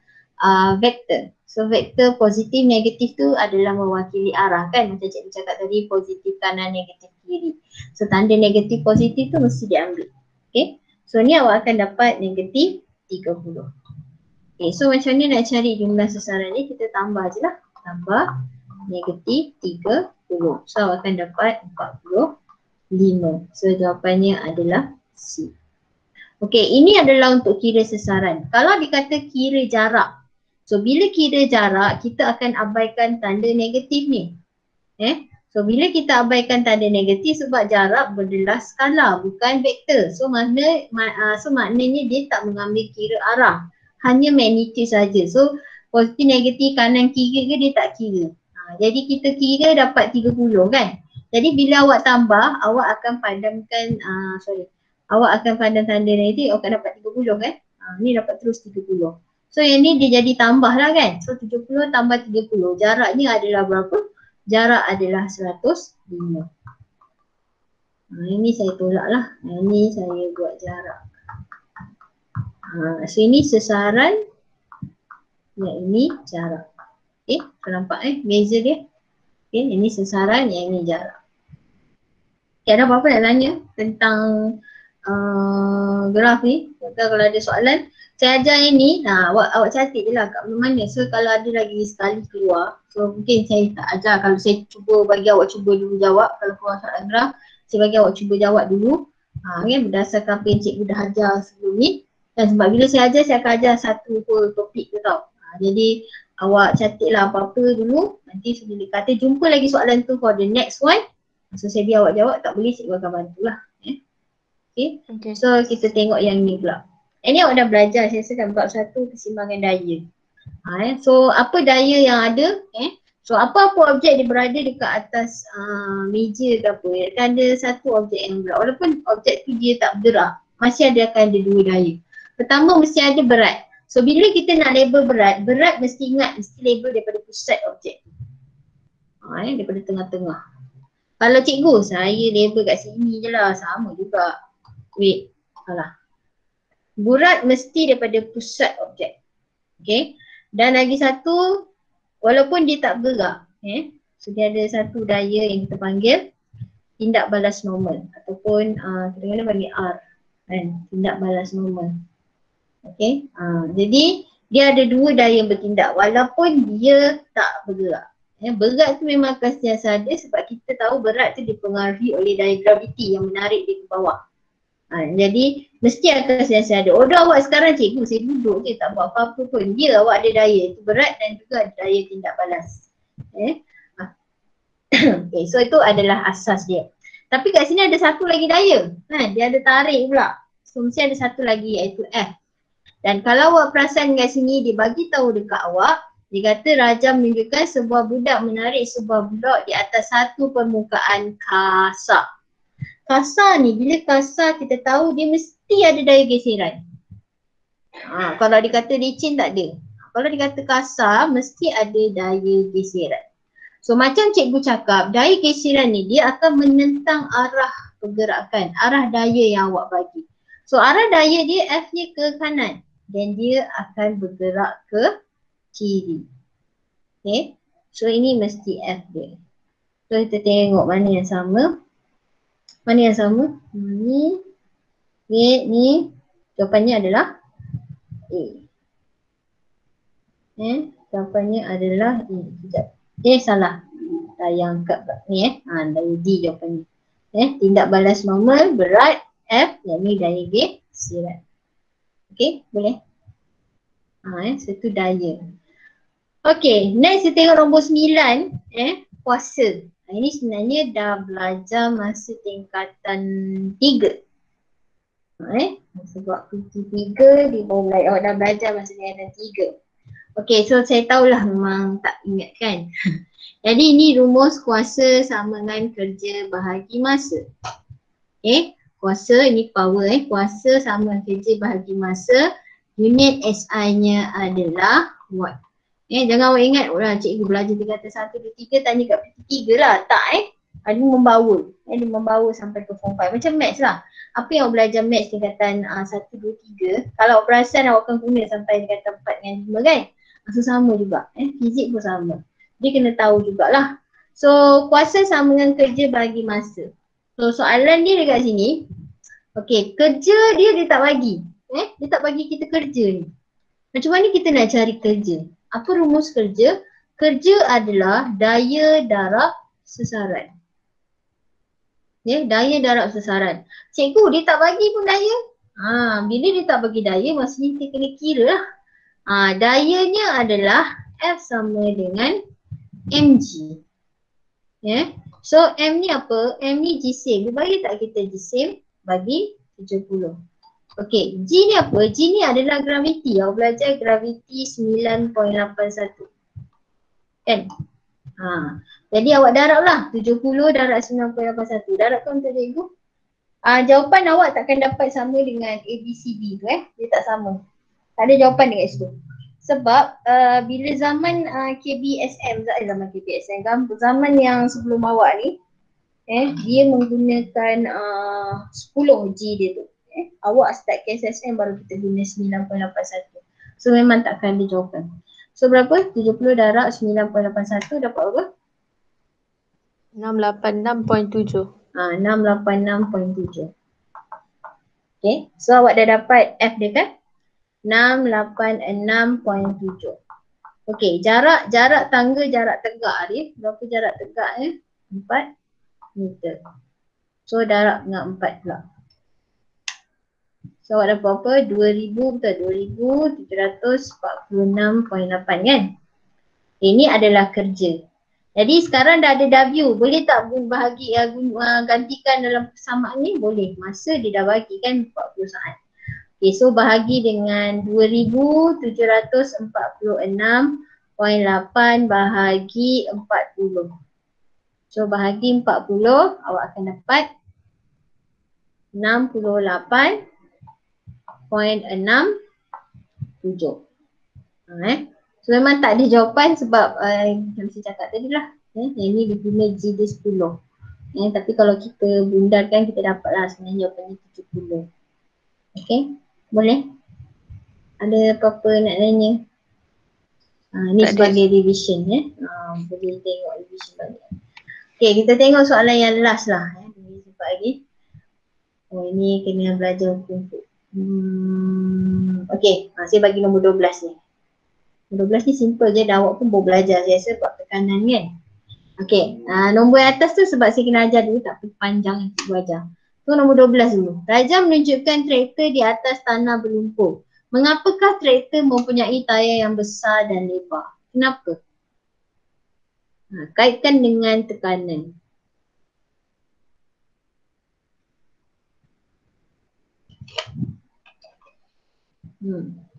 vektor. So vektor positif negatif tu adalah mewakili arah kan. Macam cikgu cakap tadi, positif kanan negatif kiri. So tanda negatif positif tu mesti diambil. Okay. So ni awak akan dapat negatif 30. Okay, so macam ni nak cari jumlah sasaran ni, kita tambah je lah. Tambah negatif 30. So awak akan dapat 45. So jawapannya adalah C. Okay, ini adalah untuk kira sasaran. Kalau dikata kira jarak, so bila kira jarak, kita akan abaikan tanda negatif ni. So bila kita abaikan tanda negatif, sebab jarak berdelah skala, bukan vektor. So maknanya dia tak mengambil kira arah, hanya magnitude saja. So positif negatif kanan kiri ke dia tak kira. Jadi kita kira dapat 30 kan. Jadi bila awak tambah, awak akan padamkan awak akan padam tanda negatif, awak akan dapat 30 kan. Ni dapat terus 30. So yang ni dia jadi tambah lah kan. So 70 tambah 30, jaraknya adalah berapa? Jarak adalah 105. Ini saya tolak lah. Ini saya buat jarak. So ini sesaran, yang ini jarak. Okay, nampak beza dia. Okay, ini sesaran, yang ini jarak. Okay, ada apa-apa nak tanya tentang graf ni. Kalau ada soalan, saya ajar yang ni, awak catat je lah kat mana-mana. So kalau ada lagi sekali keluar, so mungkin saya tak ajar. Kalau saya cuba bagi awak cuba dulu jawab, kalau keluar soalan graf, saya bagi awak cuba jawab dulu. Kan, berdasarkan apa yang cikgu dah ajar sebelum ni. Dan sebab bila saya ajar, saya akan ajar satu topik tu tau. Jadi awak catatlah apa-apa dulu. Nanti sebelum dia kata jumpa lagi soalan tu for the next one. So saya biar awak jawab, tak boleh cikgu akan bantulah. Okay. So kita tengok yang ni pula. Ini awak dah belajar, saya rasa kan bab 1 keseimbangan daya. So apa daya yang ada? So apa-apa objek dia berada dekat atas meja ke apa, kan ada satu objek yang bergerak. Walaupun objek tu dia tak bergerak, masih akan ada dua daya. Pertama mesti ada berat. So bila kita nak label berat, berat mesti ingat mesti label daripada pusat objek. Daripada tengah-tengah. Kalau cikgu, saya label kat sini je lah, sama juga. Wait, salah. Berat mesti daripada pusat objek. Okay. Dan lagi satu, walaupun dia tak bergerak, so dia ada satu daya yang kita panggil tindak balas normal ataupun kita panggil R, kan, tindak balas normal. Okay. Jadi dia ada dua daya yang bertindak walaupun dia tak bergerak. Berat tu memang akan sentiasa ada sebab kita tahu berat tu dipengaruhi oleh daya graviti yang menarik dia ke bawah. Jadi mesti akan sentiasa ada. Order awak sekarang cikgu, saya duduk je tak buat apa-apa pun. Dia awak ada daya, itu berat dan juga ada daya tindak balas. Okay, so itu adalah asas dia. Tapi kat sini ada satu lagi daya. Dia ada tarik pula. So mesti ada satu lagi iaitu F. Dan kalau awak perasan kat sini dia bagi tahu dekat awak, dia kata Raja menunjukkan sebuah budak menarik sebuah blok di atas satu permukaan kasar. Kasar ni, bila kasar kita tahu dia mesti ada daya geseran. Kalau dikata licin tak ada. Kalau dikata kasar, mesti ada daya geseran. So macam cikgu cakap, daya geseran ni dia akan menentang arah pergerakan, arah daya yang awak bagi. So arah daya dia F nya ke kanan dan dia akan bergerak ke kiri. Okay, so ini mesti F dia. So kita tengok mana yang sama. Mana yang sama? Ni. Ni. Jawapannya adalah A. Jawapannya adalah A. Sekejap. Salah. Daya angkat ni daya D jawapannya. Tindak balas normal, berat, F, yang ni daya G, geseran. Okay, boleh? Satu daya. Okay, next kita tengok nombor 9, kuasa. Ini sebenarnya dah belajar masa tingkatan 3. Sebab PT3 dia baru belajar, awak dah belajar masa tingkatan 3. Okay, so saya tahulah memang tak ingat kan. Jadi ini rumus kuasa sama dengan kerja bahagi masa. Kuasa ini power, kuasa sama dengan kerja bahagi masa. Unit SI-nya adalah watt. Jangan awak ingat, cikgu belajar tingkatan 1, 2, 3, tanya kat PT3 lah. Tak Dia membawa. Dia membawa sampai ke form 5. Macam maths lah. Apa yang awak belajar maths tingkatan 1, 2, 3, kalau awak perasan awak akan guna sampai tingkatan 4 dengan 5 kan. So sama juga. Fizik pun sama. Dia kena tahu jugalah. So kuasa sama dengan kerja bagi masa. So soalan dia dekat sini. Okay, kerja dia tak bagi. Dia tak bagi kita kerja ni. Macam mana kita nak cari kerja? Apa rumus kerja? Kerja adalah daya darab sesaran. Daya darab sesaran. Cikgu dia tak bagi pun daya. Bila dia tak bagi daya, maksudnya kita kena kira lah. Dayanya adalah F sama dengan mg. So M ni apa? M ni jisim. Dia bagi tak kita jisim? Bagi 70. Okay, G ni apa? G ni adalah graviti. Awak belajar graviti 9.81. Kan? Jadi awak darab lah. 70 darab 9.81. Darabkan untuk cikgu. Jawapan awak takkan dapat sama dengan ABCD tu Dia tak sama. Tak ada jawapan dekat situ. Sebab bila zaman KBSM, zaman yang sebelum awak ni, dia menggunakan 10G dia tu. Awak start KSSM baru kita guna 9.81. So memang takkan ada jawapan. So berapa? 70 darab 9.81 dapat apa? 686.7. 686.7. Okay, so awak dah dapat F dia kan? 686.7. Okay, jarak tangga jarak tegak dia. Berapa jarak tegak ni? 4 meter. So darab dengan 4 pula. So awak dapat apa? 2000 betul? 2746.8 kan? Ini adalah kerja. Jadi sekarang dah ada W. Boleh tak bahagi gantikan dalam persamaan ni? Boleh. Masa dia dah bagi kan 40 saat. Okay, so bahagi dengan 2746.8 bahagi 40. So bahagi 40, awak akan dapat 68.67. So memang tak ada jawapan sebab macam saya cakap tadi lah. Yang ni dia guna G dia 10. Tapi kalau kita bundarkan kita dapat lah sebenarnya jawapannya 70. Okay, boleh? Ada apa-apa nak tanya? Ni tak sebagai revision boleh tengok revision balik. Okay, kita tengok soalan yang last lah. Cepat lagi. Oh, ini kena belajar hukum. Okay, saya bagi nombor 12 ni. Nombor 12 ni simple je, dah awak pun boleh belajar. Saya rasa buat tekanan kan. Okay, nombor yang atas tu sebab saya kena ajar dulu, tak panjang cikgu ajar. So nombor 12 dulu. Raja menunjukkan traktor di atas tanah berlumpur. Mengapakah traktor mempunyai tayar yang besar dan lebar? Kenapa? Kaitkan dengan tekanan.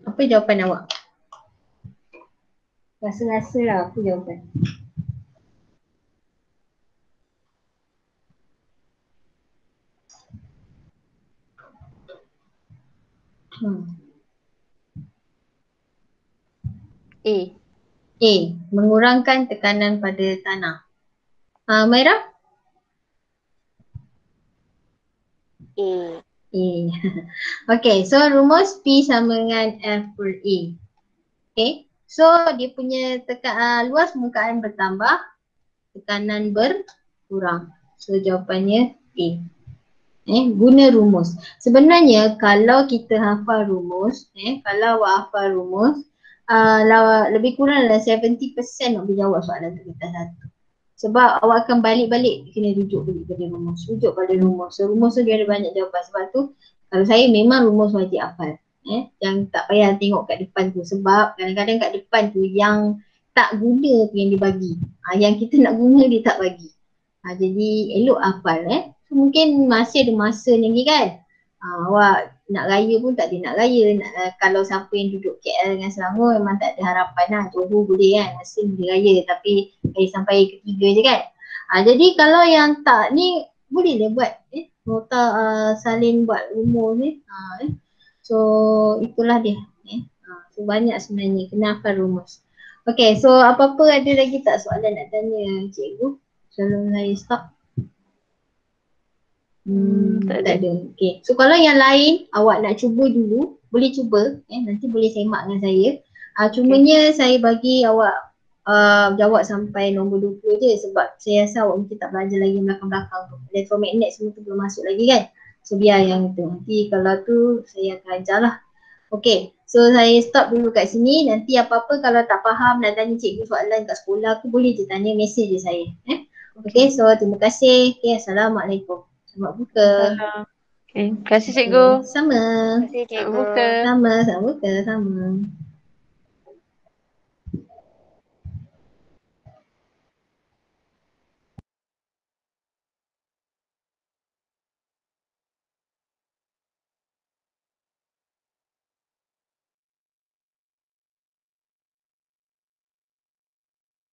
Apa jawapan awak? Rasa-rasa lah apa jawapan. A. Mengurangkan tekanan pada tanah. Maira? A. Okay, so rumus P sama dengan F per A. Okay, so dia punya luas permukaan bertambah, tekanan berkurang. So jawapannya A. Guna rumus. Sebenarnya kalau kita hafal rumus, kalau awak hafal rumus, lebih kurang dalam 70% nak jawab soalan tu kita satu. Sebab awak akan balik-balik kena rujuk balik pada rumus. Rujuk pada rumus. So rumus tu dia ada banyak jawapan. Sebab tu kalau saya memang rumus wajib hafal. Yang tak payah tengok kat depan tu. Sebab kadang-kadang kat depan tu yang tak guna tu yang dibagi. Yang kita nak guna dia tak bagi. Jadi elok hafal. So, mungkin masih ada masa lagi kan. Awak nak raya pun tak ada nak raya. Kalau siapa yang duduk KL dengan Selangor memang tak ada harapan lah. Johor boleh kan, masih boleh raya. Tapi raya sampai ketiga je kan. Jadi kalau yang tak ni boleh dia buat nota salin buat rumus ni. So itulah dia. So banyak sebenarnya kena hafal rumus. Okay, so apa-apa ada lagi tak soalan nak tanya cikgu? Sebelum saya stop. Tak ada. Okay. So kalau yang lain awak nak cuba dulu, boleh cuba. Nanti boleh semak dengan saya. Cumanya saya bagi awak jawab sampai nombor 20 je sebab saya rasa awak mungkin tak belajar lagi belakang-belakang tu. Elektromagnet semua tu belum masuk lagi kan. So biar yang tu. Nanti kalau tu saya akan ajar lah. Okay. So saya stop dulu kat sini. Nanti apa-apa kalau tak faham nak tanya cikgu soalan kat sekolah tu boleh je tanya mesej je saya. Okay. So terima kasih. Okay. Assalamualaikum. Selamat buka. Okay. Terima kasih cikgu. Sama. Terima kasih cikgu. Sama buka. Sama.